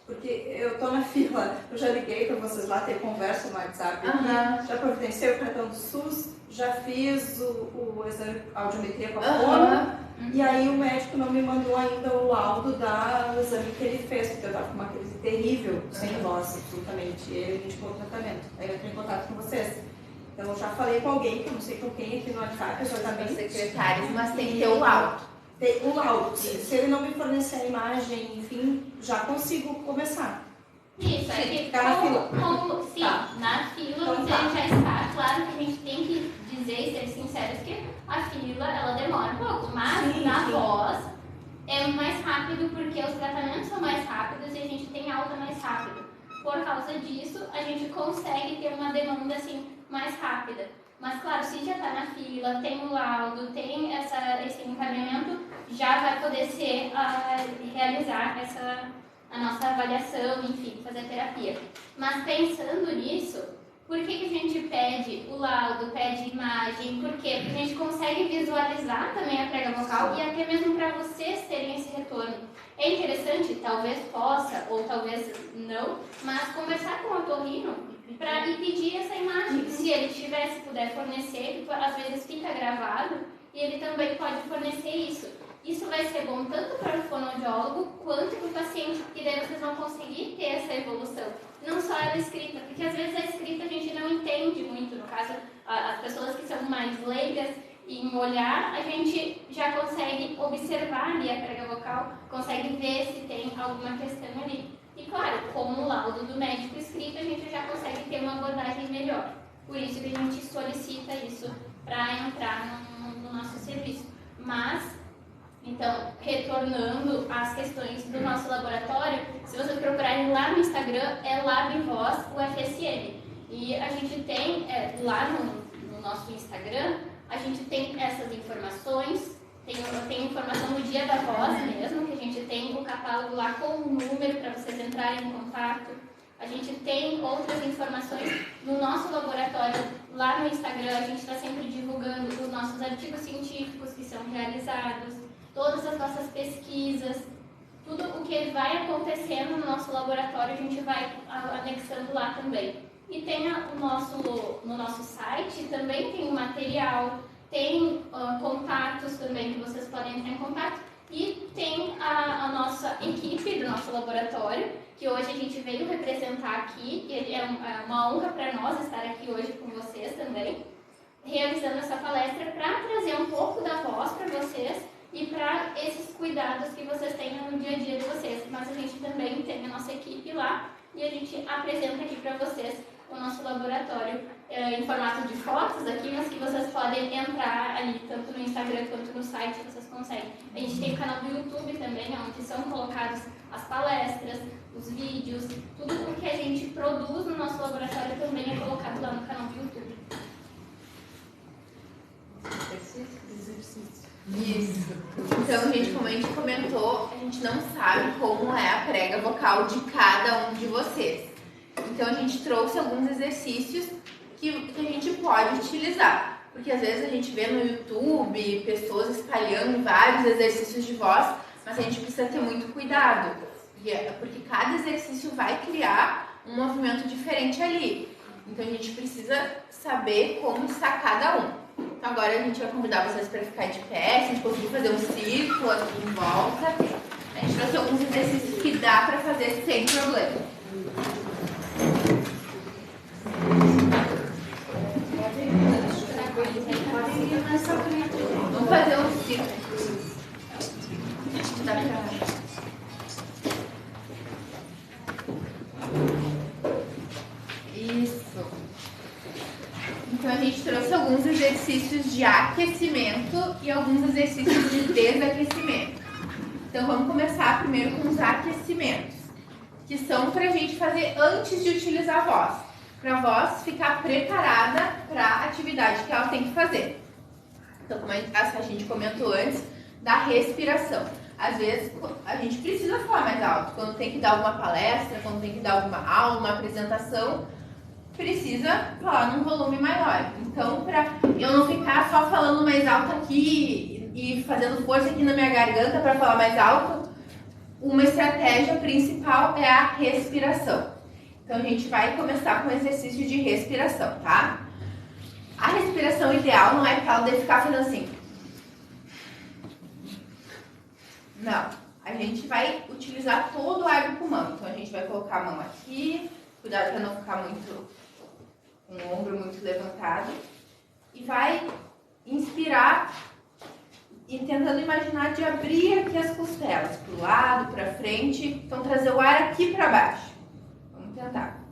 Porque eu tô na fila, eu já liguei para vocês lá, ter conversa no WhatsApp aqui, já providenciei o cartão do SUS, já fiz o exame audiometria com a fono, e aí o médico não me mandou ainda o laudo do exame que ele fez, porque eu tava com uma crise terrível, sem voz, absolutamente, e ele me indicou o tratamento. Aí eu entrei em contato com vocês. Então eu já falei com alguém, que eu não sei com quem aqui no WhatsApp, exatamente. Secretários, mas tem que ter o laudo. Tem o laudo. Se ele não me fornecer a imagem, enfim, já consigo começar. Isso, é que ficar na fila. Sim, na fila você já está. Claro que a gente tem que dizer e ser sinceros que a fila ela demora um pouco, mas na voz é mais rápido porque os tratamentos são mais rápidos e a gente tem alta mais rápido. Por causa disso, a gente consegue ter uma demanda assim mais rápida. Mas, claro, se já está na fila, tem o laudo, tem esse encaminhamento, já vai poder ser realizar a nossa avaliação, enfim, fazer a terapia. Mas pensando nisso, por que a gente pede o laudo, pede imagem? Por quê? Porque a gente consegue visualizar também a prega vocal e até mesmo para vocês terem esse retorno. É interessante, talvez possa ou talvez não, mas conversar com o otorrino e pedir essa imagem. Se ele tiver, se puder fornecer, às vezes fica gravado e ele também pode fornecer isso. Isso vai ser bom tanto para o fonoaudiólogo quanto para o paciente, porque daí vocês vão conseguir ter essa evolução. Não só a escrita, porque às vezes a escrita a gente não entende muito. No caso, as pessoas que são mais leigas em olhar, a gente já consegue observar ali a prega vocal, consegue ver se tem alguma questão ali. E claro, como o laudo do médico escrito, a gente já consegue ter uma abordagem melhor. Por isso que a gente solicita isso para entrar no nosso serviço. Mas, então, retornando às questões do nosso laboratório, se vocês procurarem lá no Instagram, é LabVoz UFSM. E a gente tem, lá no nosso Instagram, a gente tem essas informações. Tem informação no Dia da Voz mesmo, que a gente tem o catálogo lá com o número para vocês entrarem em contato. A gente tem outras informações no nosso laboratório, lá no Instagram, a gente está sempre divulgando os nossos artigos científicos que são realizados, todas as nossas pesquisas, tudo o que vai acontecendo no nosso laboratório a gente vai anexando lá também. E tem no nosso site também tem o material, tem contatos também que vocês podem entrar em contato E tem a nossa equipe do nosso laboratório, que hoje a gente veio representar aqui, e é uma honra para nós estar aqui hoje com vocês também, realizando essa palestra para trazer um pouco da voz para vocês e para esses cuidados que vocês tenham no dia a dia de vocês. Mas a gente também tem a nossa equipe lá e a gente apresenta aqui para vocês o nosso laboratório em formato de fotos aqui, mas que vocês podem entrar ali, tanto no Instagram quanto no site, vocês conseguem. A gente tem o canal do YouTube também, onde são colocados as palestras, os vídeos, tudo o que a gente produz no nosso laboratório também é colocado lá no canal do YouTube. Isso. Então, gente, como a gente comentou, a gente não sabe como é a prega vocal de cada um de vocês. Então, a gente trouxe alguns exercícios que a gente pode utilizar. Porque às vezes a gente vê no YouTube pessoas espalhando vários exercícios de voz, mas a gente precisa ter muito cuidado. Porque cada exercício vai criar um movimento diferente ali. Então, a gente precisa saber como está cada um. Então, agora a gente vai convidar vocês para ficar de pé, se a gente conseguir fazer um círculo aqui em volta. A gente trouxe alguns exercícios que dá para fazer sem problema. Vamos fazer um círculo. Dá pra... Isso. Então a gente trouxe alguns exercícios de aquecimento e alguns exercícios de desaquecimento. Então vamos começar primeiro com os aquecimentos, que são para a gente fazer antes de utilizar a voz, para a voz ficar preparada para a atividade que ela tem que fazer. Então, como a gente comentou antes, da respiração. Às vezes a gente precisa falar mais alto, quando tem que dar alguma palestra, quando tem que dar alguma aula, uma apresentação, precisa falar num volume maior. Então, para eu não ficar só falando mais alto aqui e fazendo força aqui na minha garganta para falar mais alto, uma estratégia principal é a respiração. Então, a gente vai começar com o exercício de respiração, tá? A respiração ideal não é aquela de ficar fazendo assim. Não. A gente vai utilizar todo o ar do pulmão. Então, a gente vai colocar a mão aqui, cuidado para não ficar muito com o ombro muito levantado. E vai inspirar e tentando imaginar de abrir aqui as costelas, para o lado, para frente. Então, trazer o ar aqui para baixo. Vamos tentar.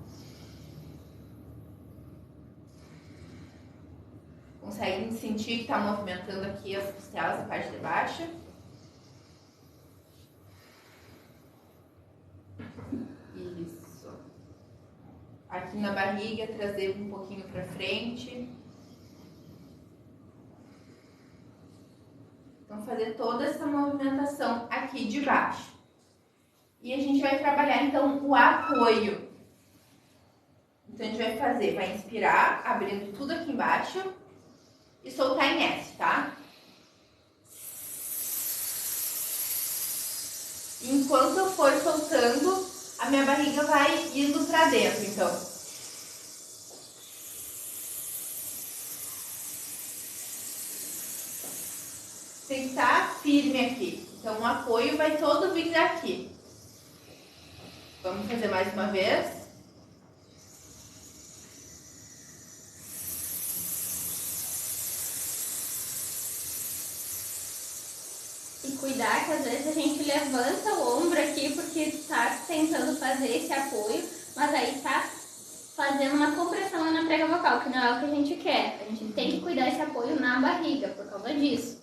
Conseguem sentir que está movimentando aqui as costelas, a parte de baixo? Isso. Aqui na barriga, trazer um pouquinho para frente. Então, fazer toda essa movimentação aqui de baixo. E a gente vai trabalhar, então, o apoio. Então, a gente vai fazer, vai inspirar, abrindo tudo aqui embaixo. E soltar em S, tá? Enquanto eu for soltando, a minha barriga vai indo pra dentro, então. Tem que estar firme aqui. Então, o apoio vai todo vir daqui. Vamos fazer mais uma vez. Cuidar que às vezes a gente levanta o ombro aqui porque está tentando fazer esse apoio, mas aí está fazendo uma compressão na prega vocal, que não é o que a gente quer. A gente tem que cuidar desse apoio na barriga por causa disso.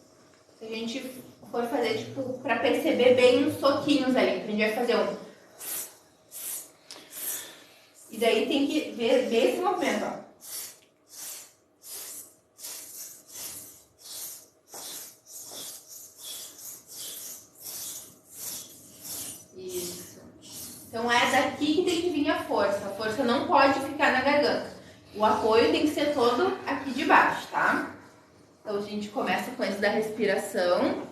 Se a gente for fazer, tipo, para perceber bem uns soquinhos ali, então a gente vai fazer um... E daí tem que ver esse movimento, ó. Então é daqui que tem que vir a força não pode ficar na garganta. O apoio tem que ser todo aqui de baixo, tá? Então a gente começa com esse da respiração.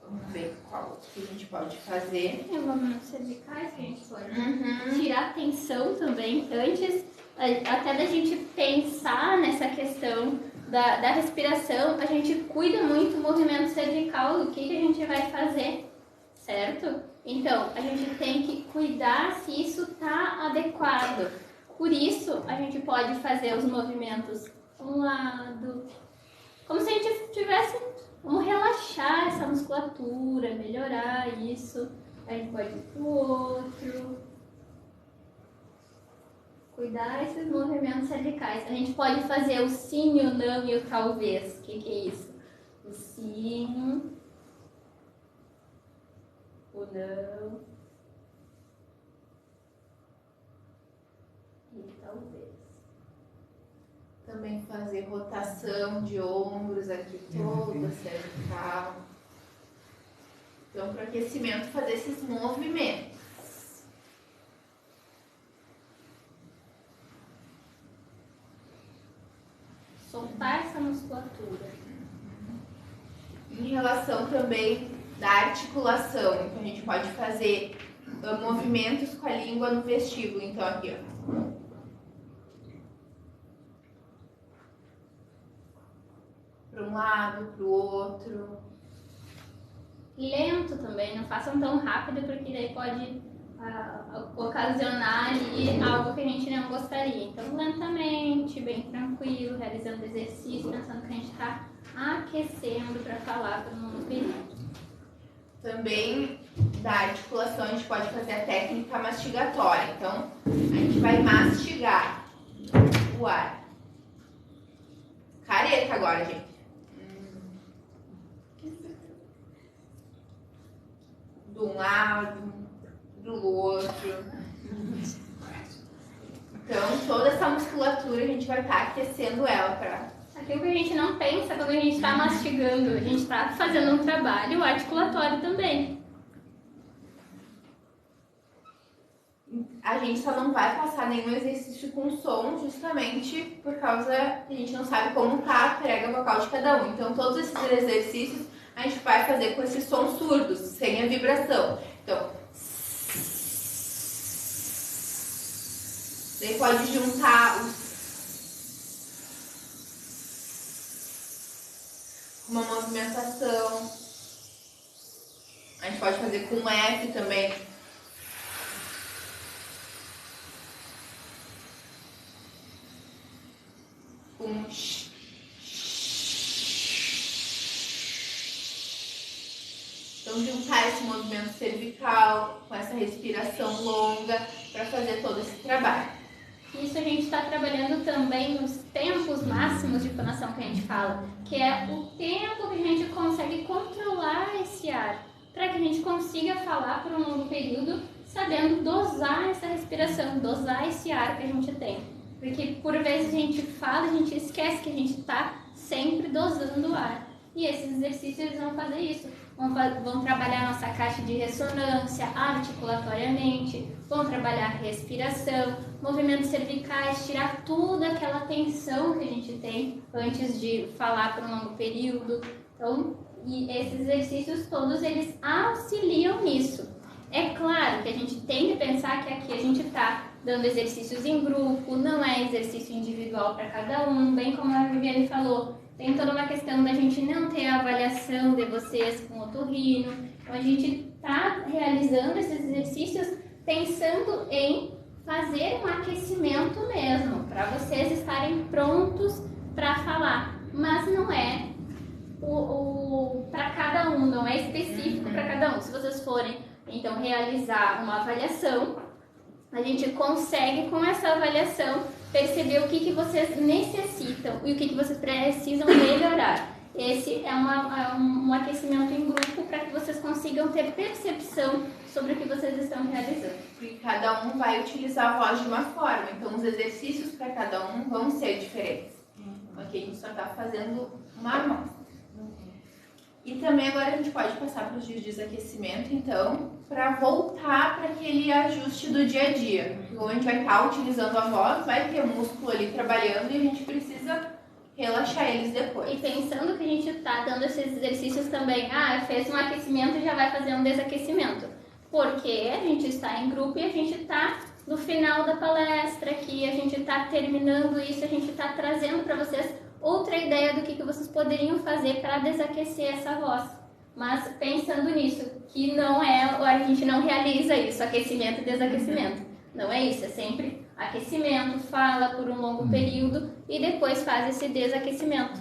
Vamos ver qual que a gente pode fazer. Vamos cervicais, que a gente pode tirar a tensão também antes, até da gente pensar nessa questão da respiração, a gente cuida muito do movimento cervical, do que a gente vai fazer, certo? Então, a gente tem que cuidar se isso está adequado. Por isso, a gente pode fazer os movimentos um lado, como se a gente tivesse, vamos relaxar essa musculatura, melhorar isso. A gente pode ir pro outro. Cuidar esses movimentos cervicais. A gente pode fazer o sim, o não e o talvez. O que é isso? O sim, o não e o talvez. Também fazer rotação de ombros aqui toda, cervical. Então, para aquecimento, fazer esses movimentos. Soltar essa musculatura. Em relação também da articulação, então a gente pode fazer movimentos com a língua no vestíbulo. Então, aqui, ó. Para um lado, para o outro. Lento também, não façam tão rápido, porque daí pode ocasionar ali algo que a gente não gostaria. Então, lentamente, bem tranquilo, realizando exercício, pensando que a gente está aquecendo para falar para o mundo período. Também da articulação a gente pode fazer a técnica mastigatória. Então, a gente vai mastigar o ar. Careta agora, gente. De um lado, do outro. Então, toda essa musculatura a gente vai estar aquecendo ela para... Aquilo que a gente não pensa quando a gente está mastigando, a gente está fazendo um trabalho articulatório também. A gente só não vai passar nenhum exercício com som justamente por causa que a gente não sabe como tá a prega vocal de cada um. Então, todos esses exercícios a gente vai fazer com esses sons surdos, sem a vibração. Então, daí pode juntar uma movimentação. A gente pode fazer com F também. Com X. Então, juntar esse movimento cervical com essa respiração longa para fazer todo esse trabalho. Isso a gente está trabalhando também nos tempos máximos de fonação que a gente fala, que é o tempo que a gente consegue controlar esse ar, para que a gente consiga falar por um longo período, sabendo dosar essa respiração, dosar esse ar que a gente tem. Porque por vezes a gente fala, a gente esquece que a gente está sempre dosando o ar. E esses exercícios eles vão fazer isso. Vão trabalhar nossa caixa de ressonância articulatoriamente, vão trabalhar a respiração, movimentos cervicais, tirar toda aquela tensão que a gente tem antes de falar por um longo período. Então, e esses exercícios todos, eles auxiliam nisso. É claro que a gente tem que pensar que aqui a gente está dando exercícios em grupo, não é exercício individual para cada um, bem como a Viviane falou. Tem toda uma questão da gente não ter a avaliação de vocês com o otorrino. Então, a gente está realizando esses exercícios pensando em fazer um aquecimento mesmo, para vocês estarem prontos para falar. Mas não é para cada um, não é específico para cada um. Se vocês forem, então, realizar uma avaliação, a gente consegue, com essa avaliação, perceber o que vocês necessitam e o que vocês precisam melhorar. Esse é um aquecimento em grupo para que vocês consigam ter percepção sobre o que vocês estão realizando. Porque cada um vai utilizar a voz de uma forma, então os exercícios para cada um vão ser diferentes. Aqui a gente só está fazendo uma amostra. E também agora a gente pode passar para os dias de aquecimento, então, para voltar para aquele ajuste do dia a dia. Então, a gente vai estar utilizando a voz, vai ter músculo ali trabalhando e a gente precisa relaxar eles depois. E pensando que a gente está dando esses exercícios também, fez um aquecimento e já vai fazer um desaquecimento. Porque a gente está em grupo e a gente está no final da palestra aqui, a gente está terminando isso, a gente está trazendo para vocês outra ideia do que vocês poderiam fazer para desaquecer essa voz. Mas pensando nisso, que não é, a gente não realiza isso, aquecimento e desaquecimento. Não é isso, é sempre aquecimento, fala por um longo período e depois faz esse desaquecimento.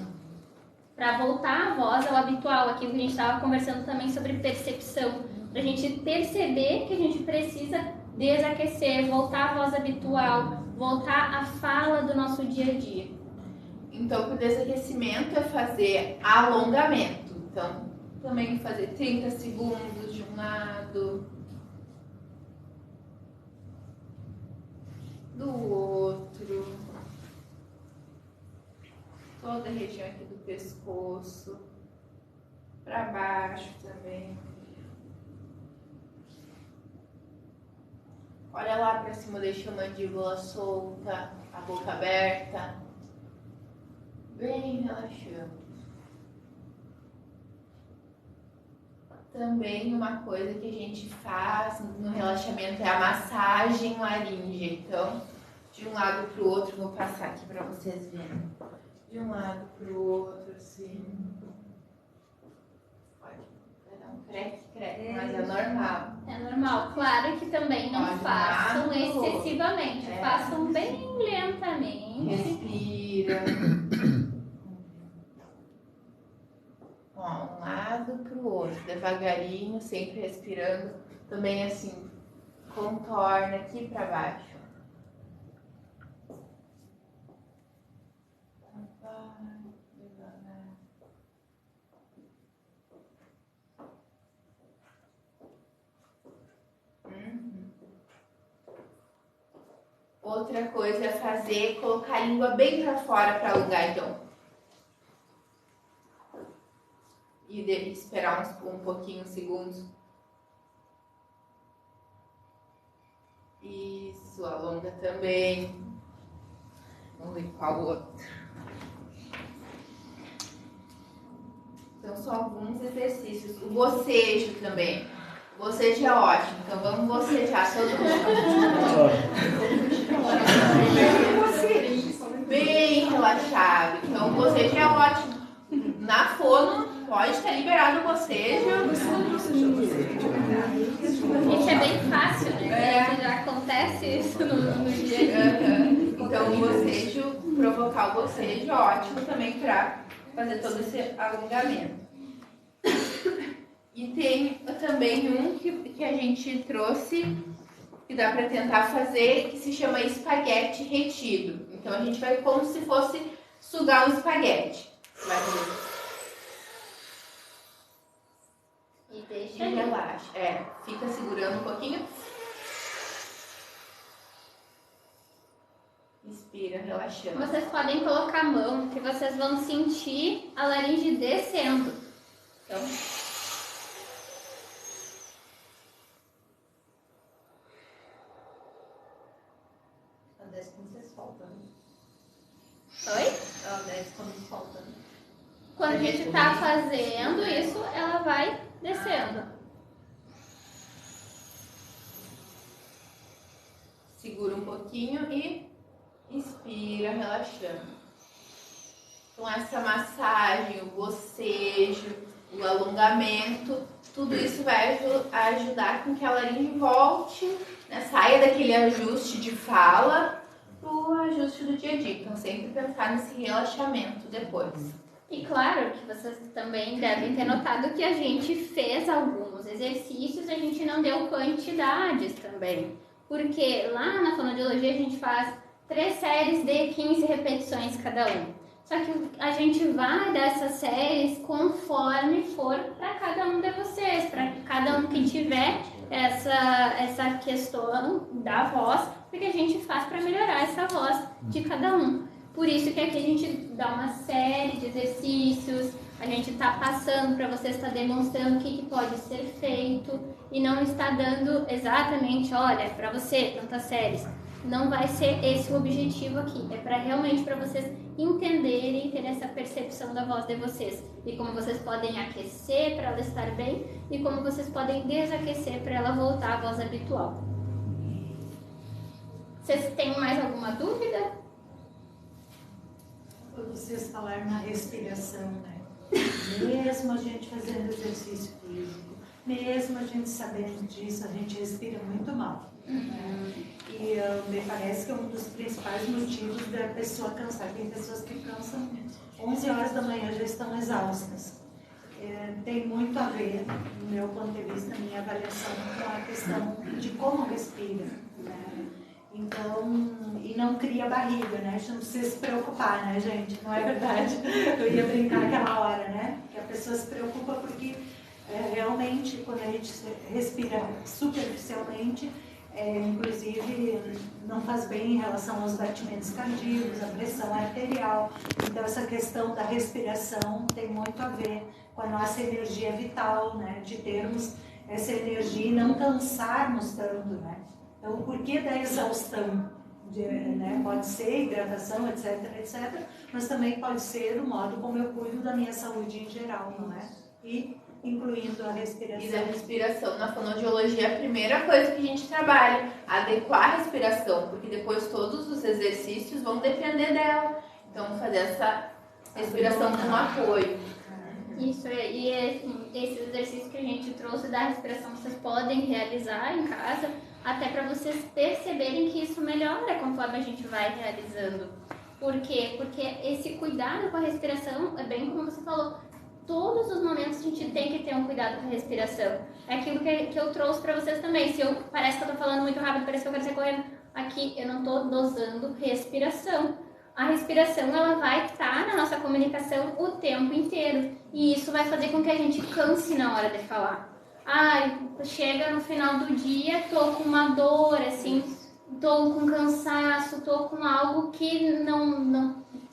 Para voltar a voz ao habitual, aquilo que a gente estava conversando também sobre percepção, para a gente perceber que a gente precisa desaquecer, voltar à voz habitual, voltar à fala do nosso dia a dia. Então, o desaquecimento é fazer alongamento. Então, também fazer 30 segundos de um lado, do outro, toda a região aqui do pescoço, para baixo também. Olha lá para cima, deixa a mandíbula solta, a boca aberta, bem relaxando. Também uma coisa que a gente faz no relaxamento é a massagem laríngea. Então, de um lado para o outro, vou passar aqui para vocês verem. De um lado para o outro, assim. Pode dar um creque, mas é normal. É normal. Claro que também não façam excessivamente. Façam bem lentamente. Respira. Um lado para o outro, devagarinho, sempre respirando. Também assim, contorna aqui para baixo. Devagar. Outra coisa é colocar a língua bem para fora para alongar, então. E esperar um pouquinho, segundos. Isso, alonga também. Vamos ver qual outro. Então, são alguns exercícios. O bocejo também. O bocejo é ótimo. Então, vamos bocejar todo mundo. Bem relaxado. Então, o bocejo é ótimo. Na fono, pode estar liberado o bocejo. Isso é bem fácil, né? Já acontece isso no dia a dia. Então, o bocejo, provocar o bocejo é ótimo também para fazer todo esse alongamento. E tem também um que a gente trouxe, que dá para tentar fazer, que se chama espaguete retido. Então, a gente vai como se fosse sugar um espaguete. Vai fazer. E deixa e relaxa. Fica segurando um pouquinho. Inspira, relaxando. Vocês podem colocar a mão, que vocês vão sentir a laringe descendo. Então, Ela desce quando você solta, né? oi? Ela desce quando solta, né? Quando a gente tá fazendo isso, ela vai descendo. Segura um pouquinho e inspira, relaxando. Então, essa massagem, o bocejo, o alongamento, tudo isso vai ajudar com que a laringe volte, né, saia daquele ajuste de fala para o ajuste do dia a dia. Então, sempre pensar nesse relaxamento depois. E claro que vocês também devem ter notado que a gente fez alguns exercícios, a gente não deu quantidades também. Porque lá na fonoaudiologia a gente faz 3 séries de 15 repetições cada um. Só que a gente vai dessas séries conforme for para cada um de vocês, para cada um que tiver essa questão da voz, porque a gente faz para melhorar essa voz de cada um. Por isso que aqui a gente dá uma série de exercícios, a gente está passando para vocês, está demonstrando o que pode ser feito e não está dando exatamente, olha, para você, tantas séries. Não vai ser esse o objetivo aqui, é para realmente para vocês entenderem e ter essa percepção da voz de vocês. E como vocês podem aquecer para ela estar bem e como vocês podem desaquecer para ela voltar à voz habitual. Vocês têm mais alguma dúvida? vocês falaram na respiração, né? Mesmo a gente fazendo exercício físico, mesmo a gente sabendo disso, a gente respira muito mal. Né? E me parece que é um dos principais motivos da pessoa cansar. Tem pessoas que cansam 11 horas da manhã, já estão exaustas. Tem muito a ver, no meu ponto de vista, minha avaliação, com a questão de como respira. Né? Então, e não cria barriga, né? A gente não precisa se preocupar, né, gente? Não é verdade? Eu ia brincar aquela hora, né? Que a pessoa se preocupa porque realmente, quando a gente respira superficialmente, inclusive não faz bem em relação aos batimentos cardíacos, a pressão arterial. Então, essa questão da respiração tem muito a ver com a nossa energia vital, né? De termos essa energia e não cansarmos tanto, né? Então, o porquê da exaustão? Né? Pode ser hidratação, etc, etc, mas também pode ser o modo como eu cuido da minha saúde em geral, não é? E incluindo a respiração. E da respiração, na fonoaudiologia, a primeira coisa que a gente trabalha, adequar a respiração, porque depois todos os exercícios vão depender dela. Então, fazer essa respiração com apoio. Isso, e esse exercício que a gente trouxe da respiração, vocês podem realizar em casa, até para vocês perceberem que isso melhora conforme a gente vai realizando. Por quê? Porque esse cuidado com a respiração, é bem como você falou, todos os momentos a gente tem que ter um cuidado com a respiração. É aquilo que eu trouxe para vocês também. Parece que eu tô falando muito rápido, parece que eu quero sair correndo. Aqui eu não tô dosando respiração. A respiração, ela vai estar na nossa comunicação o tempo inteiro. E isso vai fazer com que a gente canse na hora de falar. Chega no final do dia, tô com uma dor, assim, tô com cansaço, tô com algo que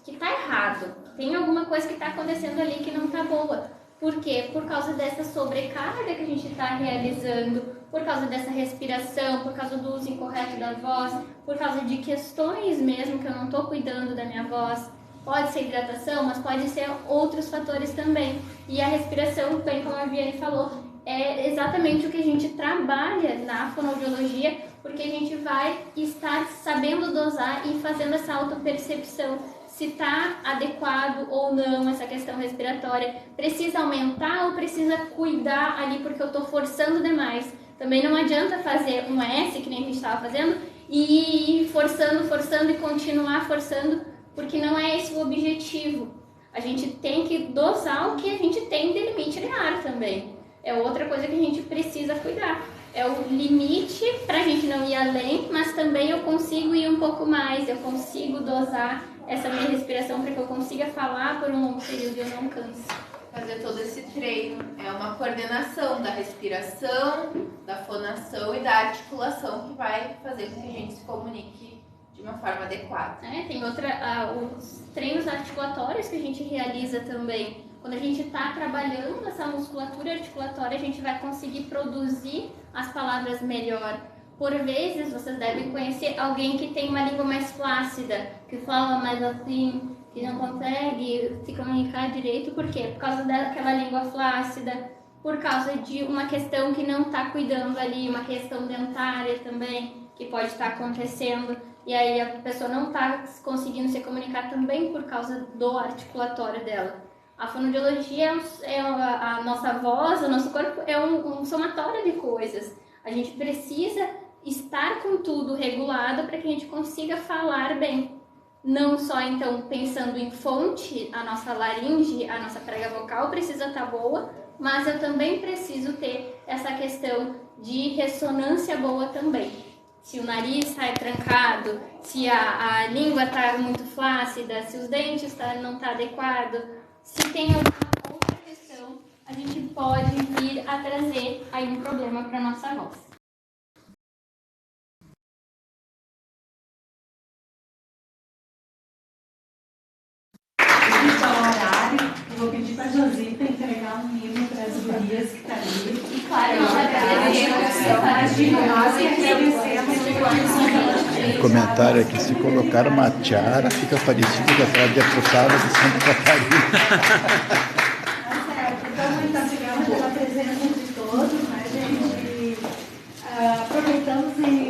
que tá errado. Tem alguma coisa que tá acontecendo ali que não tá boa. Por quê? Por causa dessa sobrecarga que a gente tá realizando, por causa dessa respiração, por causa do uso incorreto da voz, por causa de questões mesmo que eu não tô cuidando da minha voz. Pode ser hidratação, mas pode ser outros fatores também. E a respiração, bem como a Viane falou, é exatamente o que a gente trabalha na fonoaudiologia, porque a gente vai estar sabendo dosar e fazendo essa autopercepção, se está adequado ou não essa questão respiratória, precisa aumentar ou precisa cuidar ali porque eu estou forçando demais. Também não adianta fazer um S, que nem a gente estava fazendo, e ir forçando e continuar forçando, porque não é esse o objetivo. A gente tem que dosar o que a gente tem de limite de ar também. É outra coisa que a gente precisa cuidar. É o limite para a gente não ir além, mas também eu consigo ir um pouco mais, eu consigo dosar essa minha respiração para que eu consiga falar por um longo período e eu não canse. Fazer todo esse treino é uma coordenação da respiração, da fonação e da articulação que vai fazer com que a gente se comunique de uma forma adequada. Tem os treinos articulatórios que a gente realiza também. Quando a gente está trabalhando essa musculatura articulatória, a gente vai conseguir produzir as palavras melhor. Por vezes, vocês devem conhecer alguém que tem uma língua mais flácida, que fala mais assim, que não consegue se comunicar direito. Por quê? Por causa daquela língua flácida, por causa de uma questão que não está cuidando ali, uma questão dentária também, que pode estar acontecendo. E aí a pessoa não está conseguindo se comunicar também por causa do articulatório dela. A fonoaudiologia a nossa voz, o nosso corpo é um somatório de coisas. A gente precisa estar com tudo regulado para que a gente consiga falar bem. Não só, então, pensando em fonte, a nossa laringe, a nossa prega vocal precisa estar boa, mas eu também preciso ter essa questão de ressonância boa também. Se o nariz está trancado, se a língua está muito flácida, se os dentes não estão adequados, se tem alguma outra questão, a gente pode vir a trazer aí um problema para a nossa voz. Eu vou pedir para a Josita entregar um livro para as gurias que está ali. E claro, nós agradecemos. Comentário aqui, se colocar uma tiara, fica parecido com aquela deputada de Santa Catarina. Então, muito obrigada pela presença de todos, né, gente? Aproveitamos e